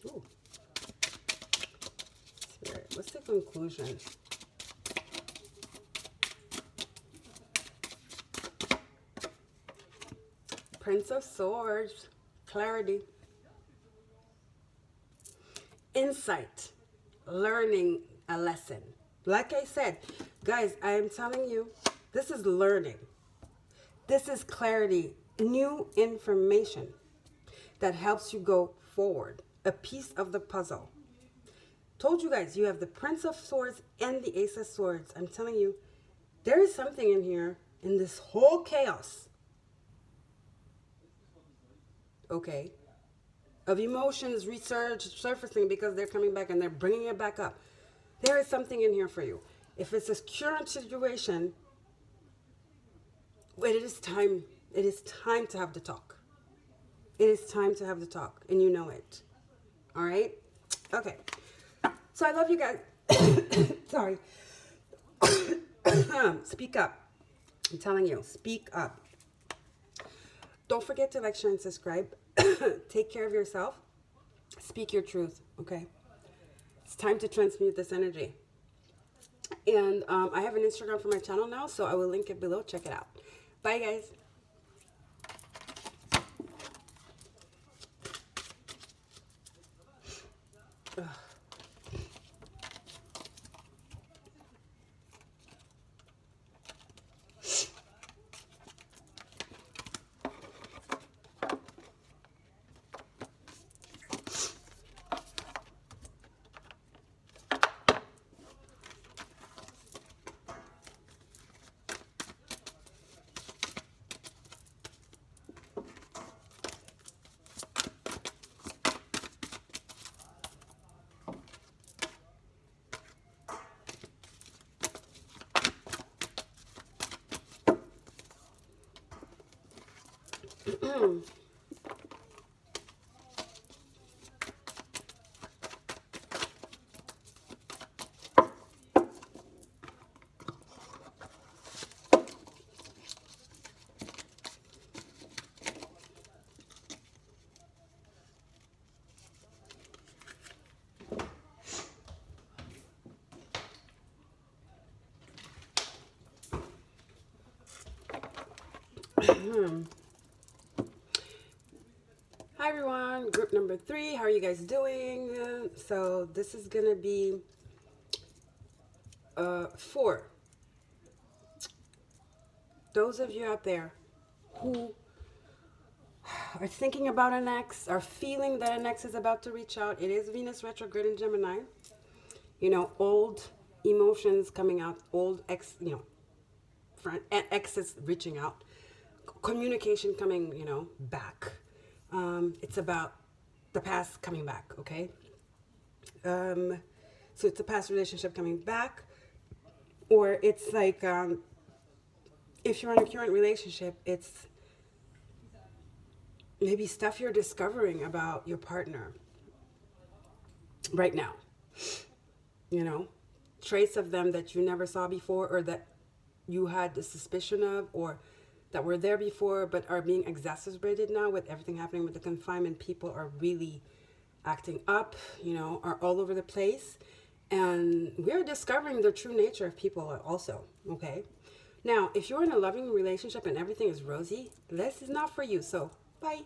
Ooh. Spirit, what's the conclusion? Prince of Swords, clarity. Insight, learning a lesson. Like I said, guys, I am telling you, this is learning. This is clarity, new information that helps you go forward. A piece of the puzzle. Told you guys, you have the Prince of Swords and the Ace of Swords. I'm telling you, there is something in here, in this whole chaos. Okay. Of emotions surfacing because they're coming back and they're bringing it back up. There is something in here for you. If it's a current situation, it is time to have the talk. It is time to have the talk, and you know it. All right? Okay. So I love you guys. Sorry. Speak up. I'm telling you, speak up. Don't forget to like, share, and subscribe. Take care of yourself. Speak your truth, okay? It's time to transmute this energy. And I have an Instagram for my channel now, so I will link it below. Check it out. Bye, guys. Ugh. Hi everyone, group number 3. How are you guys doing? So this is gonna be for those of you out there who are thinking about an ex, are feeling that an ex is about to reach out. It is Venus retrograde in Gemini. You know, old emotions coming out, old ex, you know, friend, exes reaching out, communication coming, you know, back. It's about the past coming back, okay? So it's a past relationship coming back, or it's like if you're in a current relationship, it's maybe stuff you're discovering about your partner right now. You know, traits of them that you never saw before, or that you had the suspicion of, or that were there before but are being exacerbated now with everything happening with the confinement. People are really acting up, you know, are all over the place. And we're discovering the true nature of people also, okay? Now, if you're in a loving relationship and everything is rosy, this is not for you, so bye.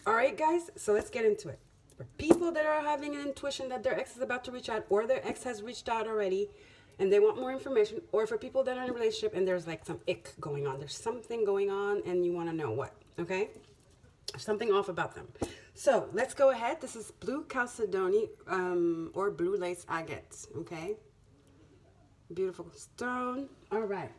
All right, guys, so let's get into it. For people that are having an intuition that their ex is about to reach out, or their ex has reached out already and they want more information, or for people that are in a relationship and there's like some ick going on, there's something going on and you want to know what, okay? There's something off about them. So let's go ahead. This is blue chalcedony or blue lace agate, okay? Beautiful stone. All right.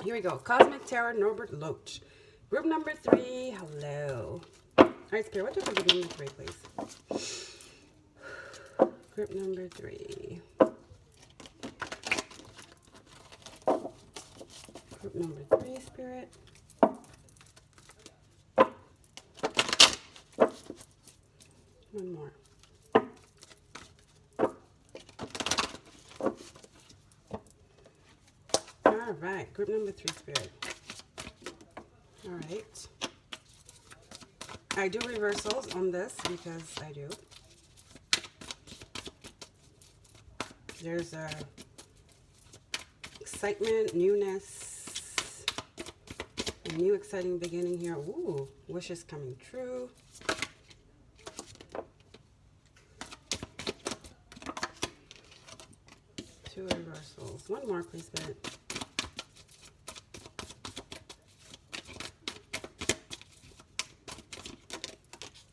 Here we go. Cosmic Tarot, Norbert Loach. Group number 3. Hello. All right, Spirit, what do you have for group number 3, please? Group number 3. Group number 3, Spirit. One more. All right, group number 3, Spirit. All right. I do reversals on this because I do. There's a excitement, newness, a new exciting beginning here. Ooh, wishes coming true. Two reversals. One more, please, Spirit.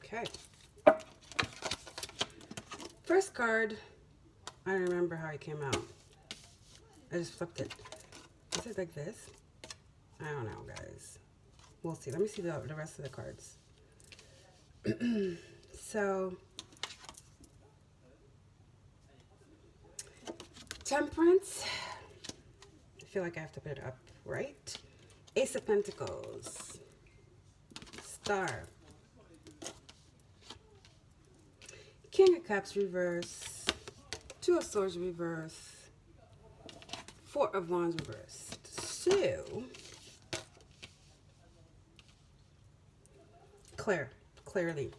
Okay. First card, I don't remember how it came out. I just flipped it. Is it like this? I don't know, guys. We'll see. Let me see the rest of the cards. So, Temperance. I feel like I have to put it up, right? Ace of Pentacles. Star. King of Cups reverse. Two of Swords reverse. Four of Wands reversed. So, clearly.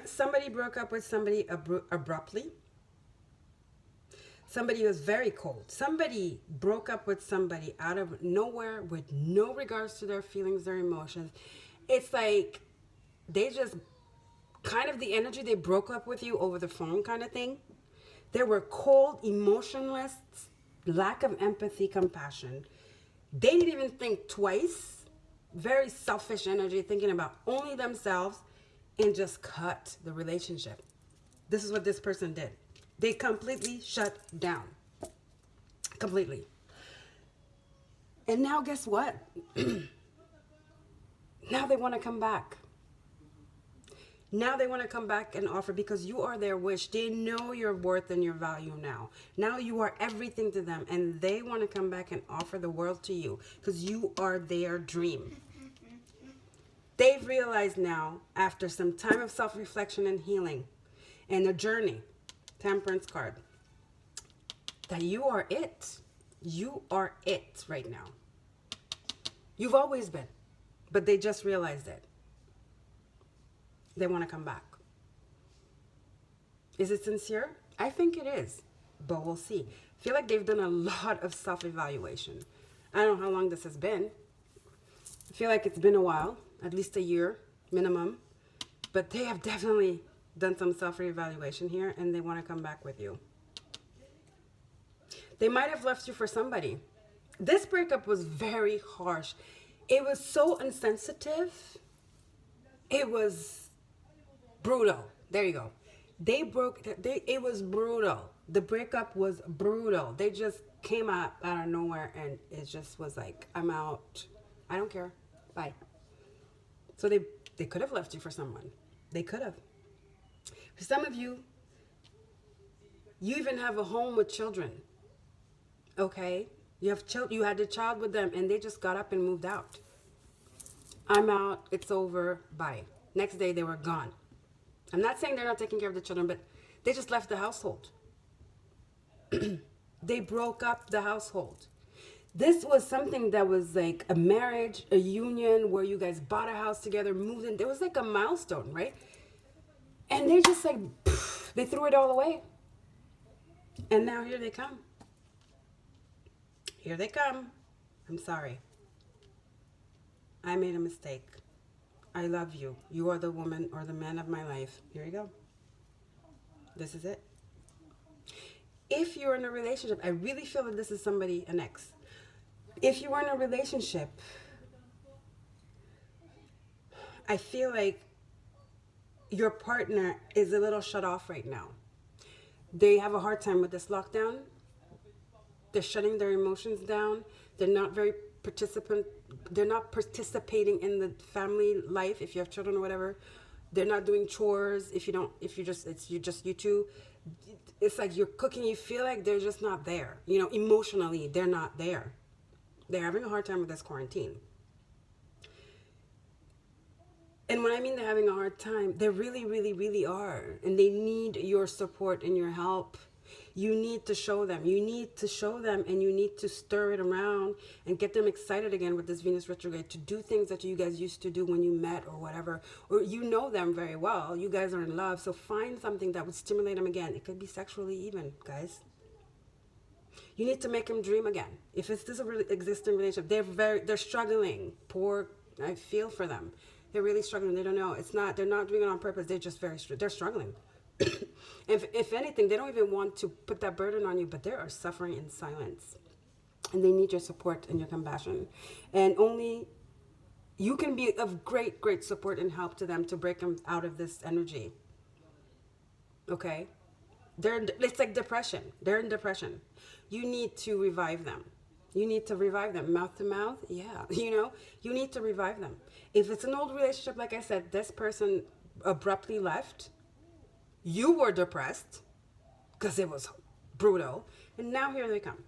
Somebody broke up with somebody abruptly. Somebody was very cold. Somebody broke up with somebody out of nowhere with no regards to their feelings, their emotions. It's like they just kind of the energy, they broke up with you over the phone kind of thing. They were cold, emotionless, lack of empathy, compassion. They didn't even think twice. Very selfish energy, thinking about only themselves, and just cut the relationship. This is what this person did. They completely shut down. Completely. And now guess what? Now they want to come back. Now they want to come back and offer because you are their wish. They know your worth and your value now. Now you are everything to them, and they want to come back and offer the world to you because you are their dream. They've realized now, after some time of self-reflection and healing and a journey, Temperance card, that you are it. You are it right now. You've always been, but they just realized it. They want to come back. Is it sincere? I think it is, but we'll see. I feel like they've done a lot of self-evaluation. I don't know how long this has been. I feel like it's been a while, at least a year minimum, but they have definitely done some self-evaluation here, and they want to come back with you. They might have left you for somebody. This breakup was very harsh. It was so insensitive. It was brutal. There you go. It was brutal. The breakup was brutal. They just came out of nowhere, and it just was like, I'm out. I don't care. Bye. So they could have left you for someone. They could have. For some of you, you even have a home with children. Okay? You had a child with them, and they just got up and moved out. I'm out. It's over. Bye. Next day, they were gone. I'm not saying they're not taking care of the children, but they just left the household. They broke up the household. This was something that was like a marriage, a union, where you guys bought a house together, moved in. There was like a milestone, right? And they just like, they threw it all away. And now here they come. Here they come. I'm sorry. I made a mistake. I love you. You are the woman or the man of my life. Here you go. This is it. If you're in a relationship, I really feel that this is somebody, an ex. If you were in a relationship, I feel like your partner is a little shut off right now. They have a hard time with this lockdown. They're shutting their emotions down. They're not very they're not participating in the family life. If you have children or whatever, they're not doing chores. It's you two. It's like you're cooking. You feel like they're just not there. You know, emotionally, they're not there. They're having a hard time with this quarantine. And when I mean they're having a hard time, they really, really, really are. And they need your support and your help. You need to show them. You need to show them, and you need to stir it around and get them excited again with this Venus retrograde to do things that you guys used to do when you met or whatever. Or you know them very well. You guys are in love. So find something that would stimulate them again. It could be sexually even, guys. You need to make them dream again. If it's this existing relationship, they're struggling. I feel for them. They're really struggling. They don't know. They're not doing it on purpose. They're struggling. If anything, they don't even want to put that burden on you, but they are suffering in silence. And they need your support and your compassion. And only you can be of great, great support and help to them to break them out of this energy. Okay? It's like depression. They're in depression. You need to revive them. You need to revive them. Mouth to mouth? Yeah. You need to revive them. If it's an old relationship, like I said, this person abruptly left. You were depressed because it was brutal. And now here they come.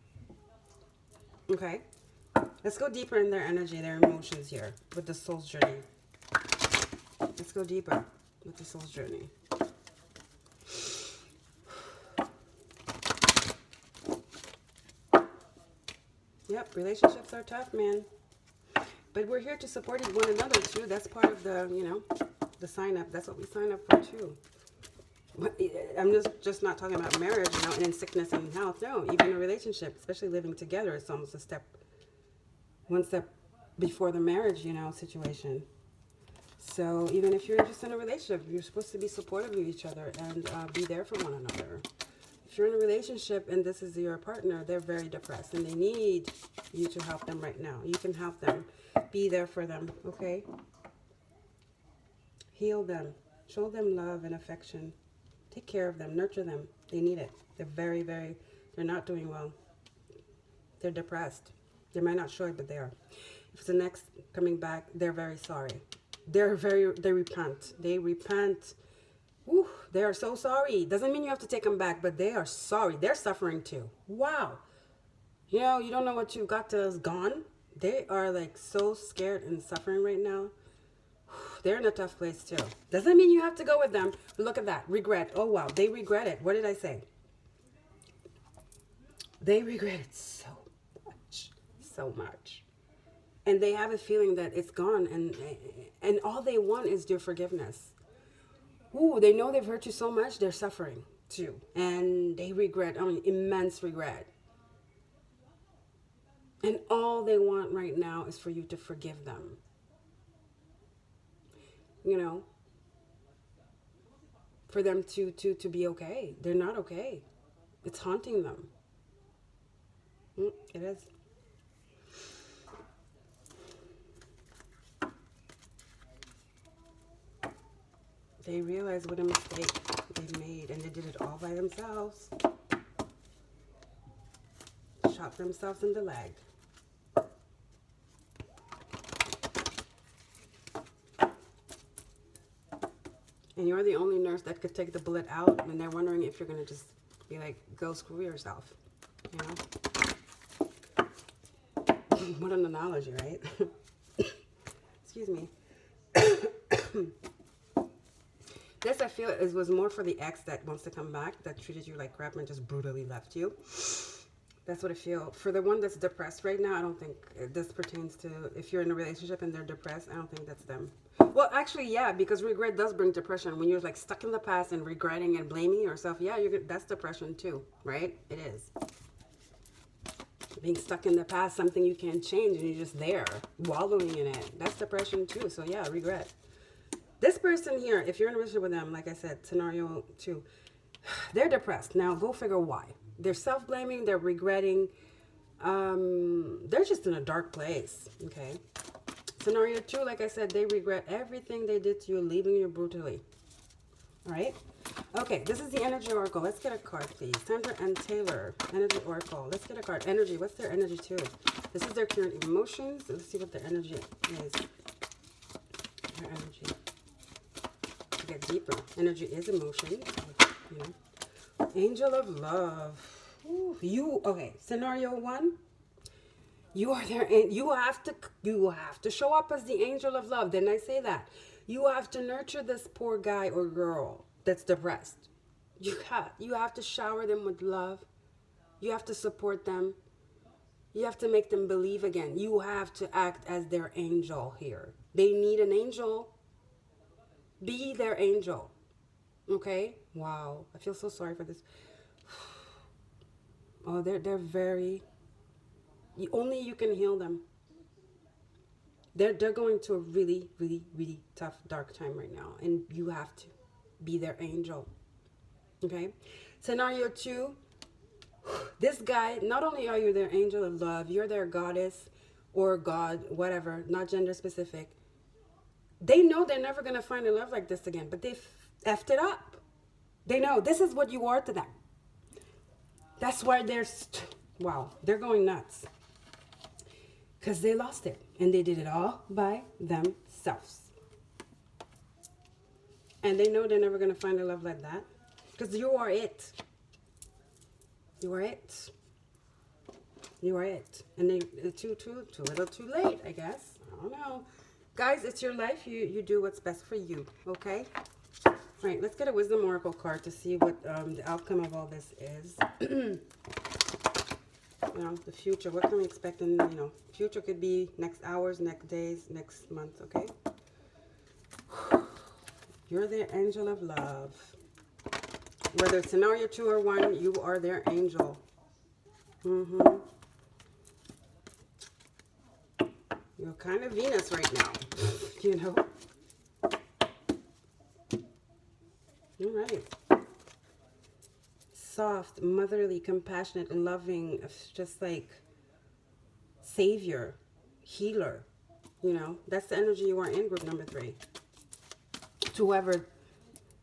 Okay? Let's go deeper in their energy, their emotions here with the soul's journey. Let's go deeper with the soul's journey. Yep, relationships are tough, man. But we're here to support one another, too. That's part of the, the sign up. That's what we sign up for, too. I'm just not talking about marriage, and in sickness and health. No, even a relationship, especially living together, it's almost one step before the marriage, situation. So even if you're interested in a relationship, you're supposed to be supportive of each other and be there for one another. If you're in a relationship and this is your partner, they're very depressed and they need you to help them right now. You can help them. Be there for them, okay? Heal them. Show them love and affection. Take care of them. Nurture them. They need it. They're very, very, they're not doing well. They're depressed. They might not show it, but they are. If it's the next coming back, they're very sorry. They repent. They repent. Whew, they are so sorry. Doesn't mean you have to take them back, but they are sorry. They're suffering too. Wow. You don't know what you've got till it's gone. They are like so scared and suffering right now. they're in a tough place too. Doesn't mean you have to go with them. Look at that. Regret. Oh, wow. They regret it. What did I say? They regret it so much. So much. And they have a feeling that it's gone. And all they want is your forgiveness. Ooh, they know they've hurt you so much. They're suffering too. And they regret. I mean, immense regret. And all they want right now is for you to forgive them. You know, for them to be okay. They're not okay. It's haunting them. It is. They realize what a mistake they made, and they did it all by themselves. Shot themselves in the leg. And you're the only nurse that could take the bullet out, and they're wondering if you're going to just be like, go screw yourself. You know? What an analogy, right? Excuse me. This, I feel, was more for the ex that wants to come back, that treated you like crap and just brutally left you. That's what I feel. For the one that's depressed right now, I don't think this pertains to, if you're in a relationship and they're depressed, I don't think that's them. Well, actually, yeah, because regret does bring depression. When you're like stuck in the past and regretting and blaming yourself, yeah, that's depression too, right? It is. Being stuck in the past, something you can't change, and you're just there, wallowing in it. That's depression too, so yeah, regret. This person here, if you're in a relationship with them, like I said, scenario 2, they're depressed. Now, go figure why. They're self-blaming, they're regretting. They're just in a dark place, okay? Scenario 2, like I said, they regret everything they did to you, leaving you brutally. All right? Okay, this is the Energy Oracle. Let's get a card, please. Sandra and Taylor, Energy Oracle. Let's get a card. Energy. What's their energy, too? This is their current emotions. Let's see what their energy is. Their energy. To get deeper. Energy is emotion. You know. Angel of Love. Ooh, okay, scenario 1. You are there, and you have to show up as the angel of love. Didn't I say that? You have to nurture this poor guy or girl that's depressed. You have to shower them with love. You have to support them. You have to make them believe again. You have to act as their angel here. They need an angel. Be their angel. Okay? Wow. I feel so sorry for this. Oh, they're very... Only you can heal them. They're going to a really, really, really tough, dark time right now. And you have to be their angel. Okay? Scenario 2. This guy, not only are you their angel of love, you're their goddess or god, whatever, not gender specific. They know they're never going to find a love like this again, but they effed it up. They know this is what you are to them. That's why wow, they're going nuts. Because they lost it. And they did it all by themselves. And they know they're never going to find a love like that. Because you are it. You are it. You are it. And they too little too late, I guess. I don't know. Guys, it's your life. You do what's best for you. Okay? All right, let's get a Wisdom Oracle card to see what the outcome of all this is. You know, the future. What can we expect in, you know, future could be next hours, next days, next month, okay? You're their angel of love. Whether it's scenario 2 or 1, you are their angel. You're kind of Venus right now, you know? All right. Soft, motherly, compassionate, loving, just like savior, healer, you know, that's the energy you are in group number 3. To whoever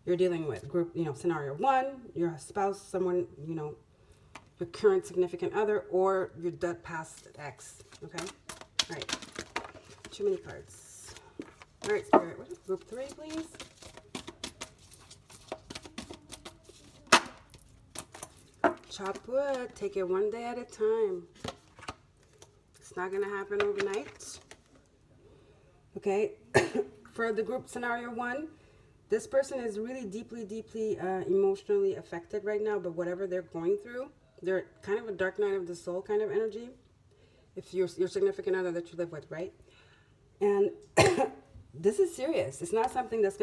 you're dealing with, group, you know, scenario 1, your spouse, someone, you know, your current significant other, or your dead past ex, okay? All right, too many cards. All right, Spirit, what is group 3, please? Chop wood. Take it one day at a time. It's not going to happen overnight. Okay? For the group scenario 1, this person is really deeply emotionally affected right now, but whatever they're going through, they're kind of a dark night of the soul kind of energy. If you're your significant other that you live with, right? And this is serious. It's not something that's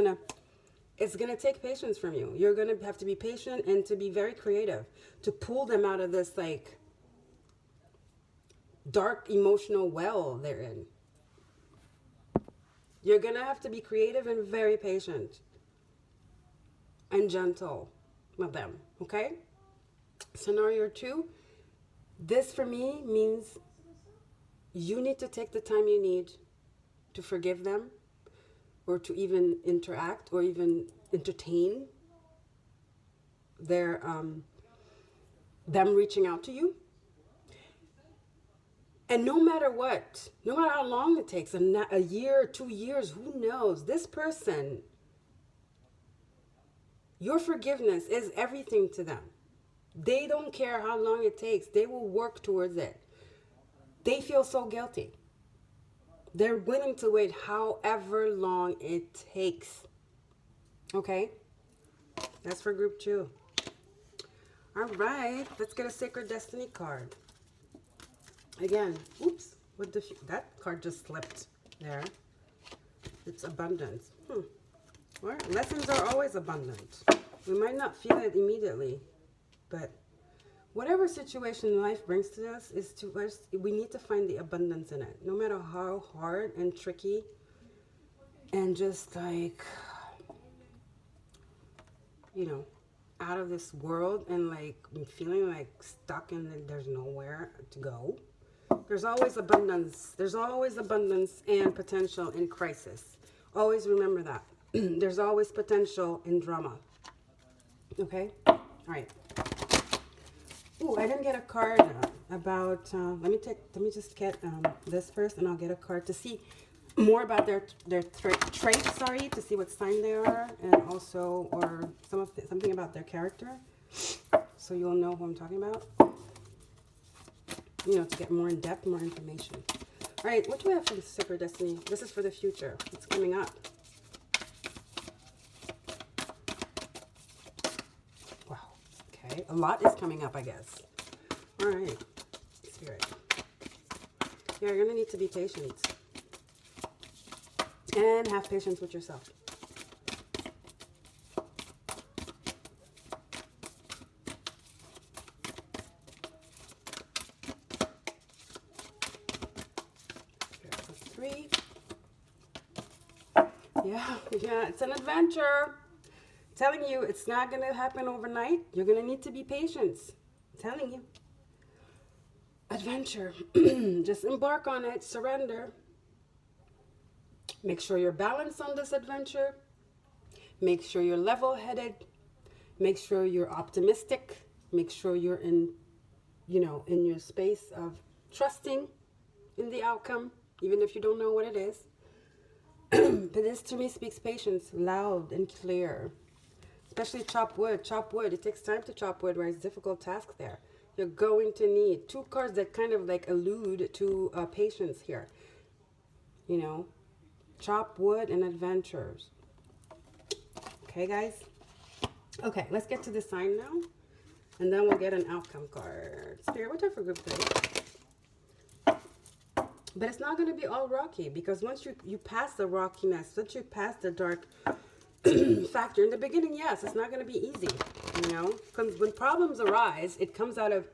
it's gonna take patience from you. You're gonna have to be patient and to be very creative to pull them out of this like dark emotional well they're in. You're gonna have to be creative and very patient and gentle with them, okay? Scenario 2, this for me means you need to take the time you need to forgive them, or to even interact or even entertain their them reaching out to you. And no matter what, no matter how long it takes, a year, 2 years, who knows, this person, your forgiveness is everything to them. They don't care how long it takes. They will work towards it. They feel so guilty. They're willing to wait however long it takes. Okay? That's for group 2. All right, let's get a Sacred Destiny card. Again, oops, that card just slipped there. It's abundance. Well, lessons are always abundant. We might not feel it immediately, but whatever situation life brings to us we need to find the abundance in it, no matter how hard and tricky and just like, you know, out of this world and like feeling like stuck and there's nowhere to go. There's always abundance. There's always abundance and potential in crisis. Always remember that. There's always potential in drama. Okay? All right. Ooh, I didn't get a card about, let me just get this first, and I'll get a card to see more about their traits, to see what sign they are, and also, or something about their character, so you'll know who I'm talking about, you know, to get more in depth, more information. All right, what do we have for the Sacred Destiny? This is for the future. It's coming up. Wow. Okay, a lot is coming up, I guess. All right, Spirit. Yeah, you're gonna need to be patient and have patience with yourself. Three. Yeah, it's an adventure. I'm telling you, it's not going to happen overnight. You're going to need to be patient. I'm telling you. Adventure. Just embark on it. Surrender. Make sure you're balanced on this adventure. Make sure you're level-headed. Make sure you're optimistic. Make sure you're in your space of trusting in the outcome, even if you don't know what it is. But this to me speaks patience, loud and clear. Especially chop wood. Chop wood. It takes time to chop wood, right? It's a difficult task there. You're going to need 2 cards that kind of like allude to patience here. You know, chop wood and adventures. Okay, guys? Okay, let's get to the sign now. And then we'll get an outcome card. Spirit, what time for group 3? But it's not going to be all rocky, because once you pass the rockiness, once you pass the dark factor, in the beginning, yes, it's not going to be easy, you know, because when problems arise, it comes out of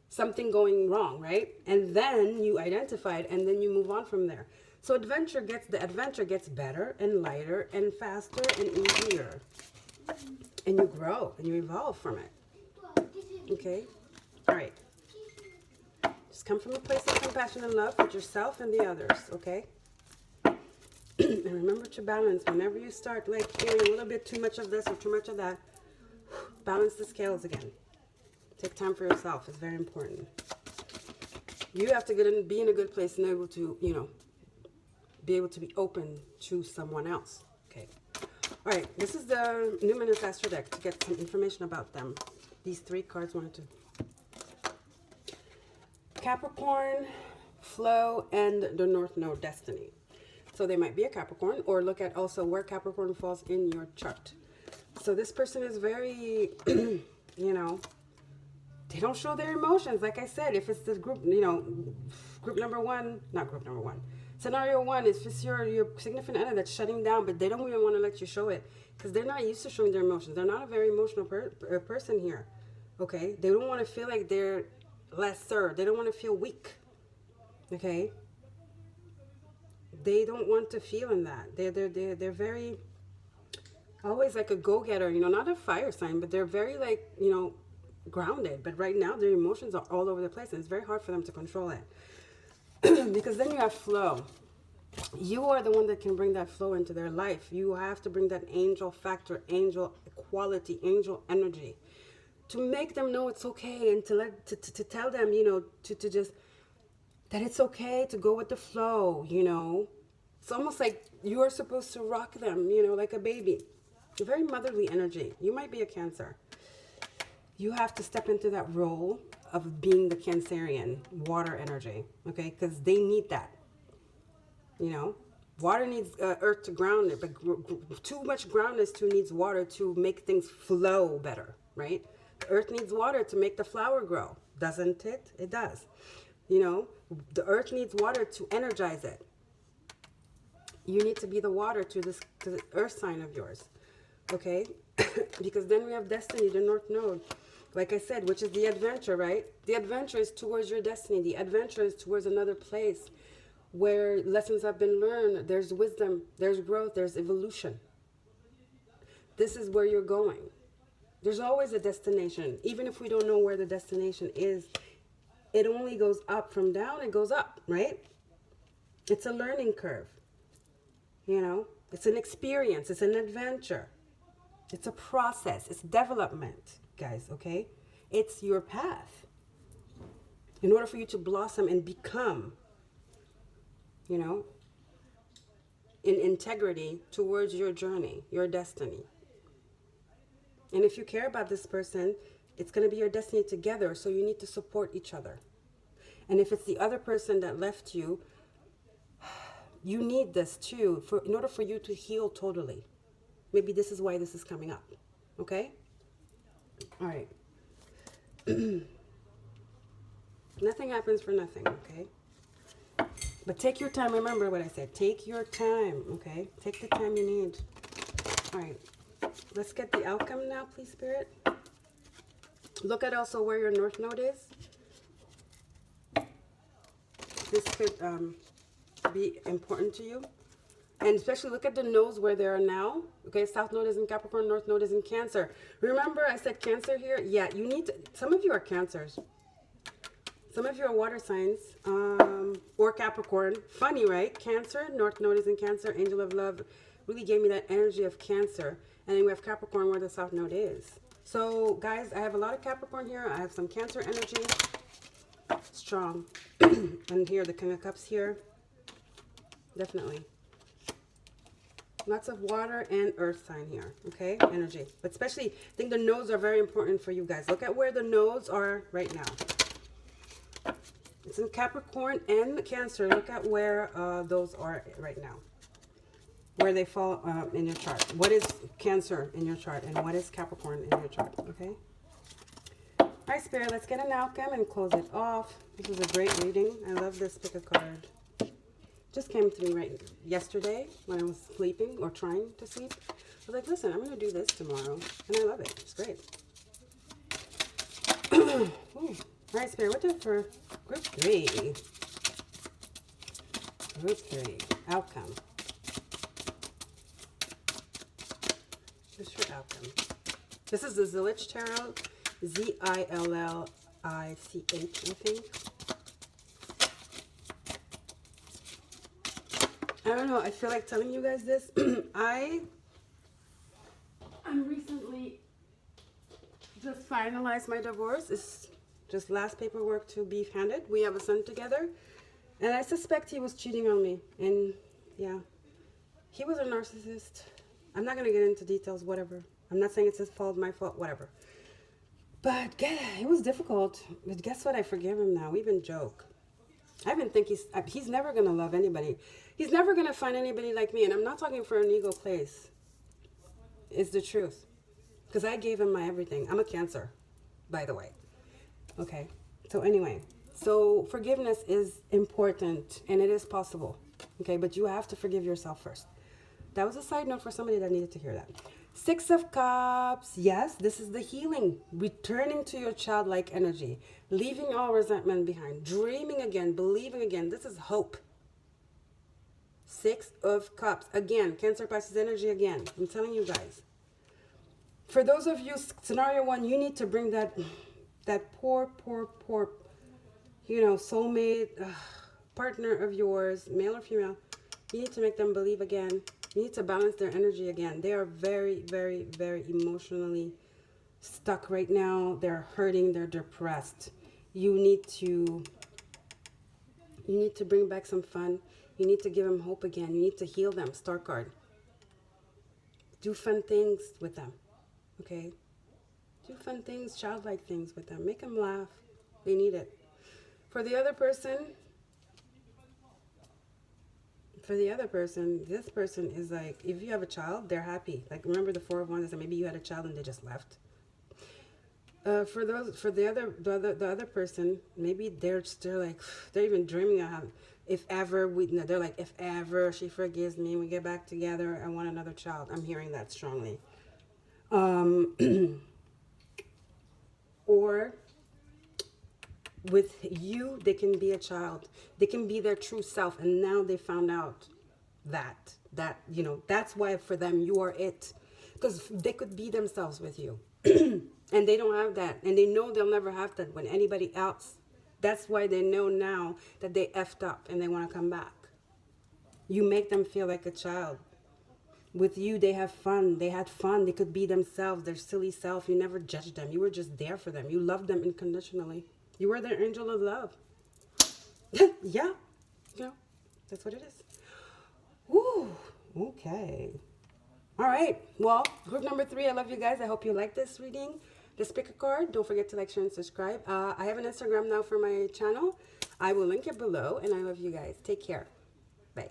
something going wrong, right? And then you identify it, and then you move on from there. So the adventure gets better and lighter and faster and easier, and you grow and you evolve from it. Okay, all right. Just come from a place of compassion and love with yourself and the others, okay? And remember to balance. Whenever you start like feeling a little bit too much of this or too much of that, balance the scales again. Take time for yourself. It's very important. You have to be in a good place and able to, you know, be able to be open to someone else. Okay. All right. This is the Numinous Astro deck to get some information about them. These 3 cards wanted to. Capricorn, Flow, and the North Node Destiny. So they might be a Capricorn, or look at also where Capricorn falls in your chart. So this person is very, you know, they don't show their emotions. Like I said, if it's the group, you know, group number one, not group number one. Scenario one is if it's your significant other that's shutting down, but they don't even want to let you show it because they're not used to showing their emotions. They're not a very emotional person here. Okay? They don't want to feel like they're lesser. They don't want to feel weak. Okay? They don't want to feel in that. They're very always like a go-getter, you know, not a fire sign, but they're very like, you know, grounded. But right now their emotions are all over the place and it's very hard for them to control it. Because then you have flow. You are the one that can bring that flow into their life. You have to bring that angel factor, angel quality, angel energy to make them know it's okay, and to tell them, you know, to just that it's okay to go with the flow, you know. It's almost like you are supposed to rock them, you know, like a baby. A very motherly energy. You might be a Cancer. You have to step into that role of being the Cancerian, water energy, okay? Because they need that, you know? Water needs earth to ground it, but too much groundness too needs water to make things flow better, right? The earth needs water to make the flower grow, doesn't it? It does. You know, the earth needs water to energize it. You need to be the water to the earth sign of yours, okay? Because then we have destiny, the North Node. Like I said, which is the adventure, right? The adventure is towards your destiny. The adventure is towards another place where lessons have been learned. There's wisdom, there's growth, there's evolution. This is where you're going. There's always a destination. Even if we don't know where the destination is, it only goes up. From down, it goes up, right? It's a learning curve. You know, it's an experience. It's an adventure. It's a process. It's development, guys, okay? It's your path. In order for you to blossom and become, you know, in integrity towards your journey, your destiny. And if you care about this person, it's going to be your destiny together, so you need to support each other. And if it's the other person that left you, you need this too, in order for you to heal totally. Maybe this is why this is coming up. Okay? All right. Nothing happens for nothing, okay? But take your time. Remember what I said. Take your time, okay? Take the time you need. All right. Let's get the outcome now, please, Spirit. Look at also where your North Node is. This could be important to you. And especially look at the nodes where they are now. Okay, South Node is in Capricorn, North Node is in Cancer. Remember I said Cancer here? Yeah, you need to, some of you are Cancers. Some of you are water signs, or Capricorn. Funny, right? Cancer, North Node is in Cancer, Angel of Love really gave me that energy of Cancer. And then we have Capricorn where the South Node is. So, guys, I have a lot of Capricorn here. I have some Cancer energy. Strong. And here, the King of Cups here. Definitely. Lots of water and earth sign here, okay? Energy. But especially, I think the nodes are very important for you guys. Look at where the nodes are right now. It's in Capricorn and Cancer. Look at where those are right now. Where they fall in your chart. What is Cancer in your chart and what is Capricorn in your chart, okay? All right, Spirit, let's get an outcome and close it off. This was a great reading. I love this. Pick a card. Just came to me right yesterday when I was sleeping or trying to sleep. I was like, listen, I'm going to do this tomorrow. And I love it. It's great. All right, Spirit, what did for group 3? Group 3. Outcome. What's your outcome? This is the Zillich Tarot. Zillich, I think. I don't know. I feel like telling you guys this. I'm recently just finalized my divorce. It's just last paperwork to be handed. We have a son together. And I suspect he was cheating on me. And yeah, he was a narcissist. I'm not going to get into details, whatever. I'm not saying it's his fault, my fault, whatever. But yeah, it was difficult. But guess what? I forgive him now. We even joke. I even think he's never going to love anybody. He's never going to find anybody like me. And I'm not talking for an ego place. It's the truth. Because I gave him my everything. I'm a Cancer, by the way. Okay. So anyway, so forgiveness is important and it is possible. Okay, but you have to forgive yourself first. That was a side note for somebody that needed to hear that. Six of Cups. Yes, this is the healing. Returning to your childlike energy. Leaving all resentment behind. Dreaming again. Believing again. This is hope. Six of Cups. Again, Cancer Pisces energy again. I'm telling you guys. For those of you, scenario one, you need to bring that poor, you know, soulmate, partner of yours, male or female. You need to make them believe again. You need to balance their energy again. They are very, very, very emotionally stuck right now. They're hurting. They're depressed. You need to bring back some fun. You need to give them hope again. You need to heal them. Star card. Do fun things with them. Okay? Do fun things, childlike things with them. Make them laugh. They need it. For the other person, this person is like, if you have a child, they're happy. Like, remember the Four of Wands, that maybe you had a child and they just left. For the other person, maybe they're still like, they're even dreaming of having, they're like, if ever she forgives me, we get back together, I want another child. I'm hearing that strongly. Or with you, they can be a child. They can be their true self. And now they found out that, you know, that's why for them, you are it. Because they could be themselves with you. And they don't have that. And they know they'll never have that when anybody else. That's why they know now that they effed up and they want to come back. You make them feel like a child. With you, they have fun. They had fun. They could be themselves, their silly self. You never judged them. You were just there for them. You loved them unconditionally. You were their angel of love. Yeah. You know, that's what it is. Woo. Okay. All right. Well, group number 3, I love you guys. I hope you like this reading. This picker card. Don't forget to like, share, and subscribe. I have an Instagram now for my channel. I will link it below. And I love you guys. Take care. Bye.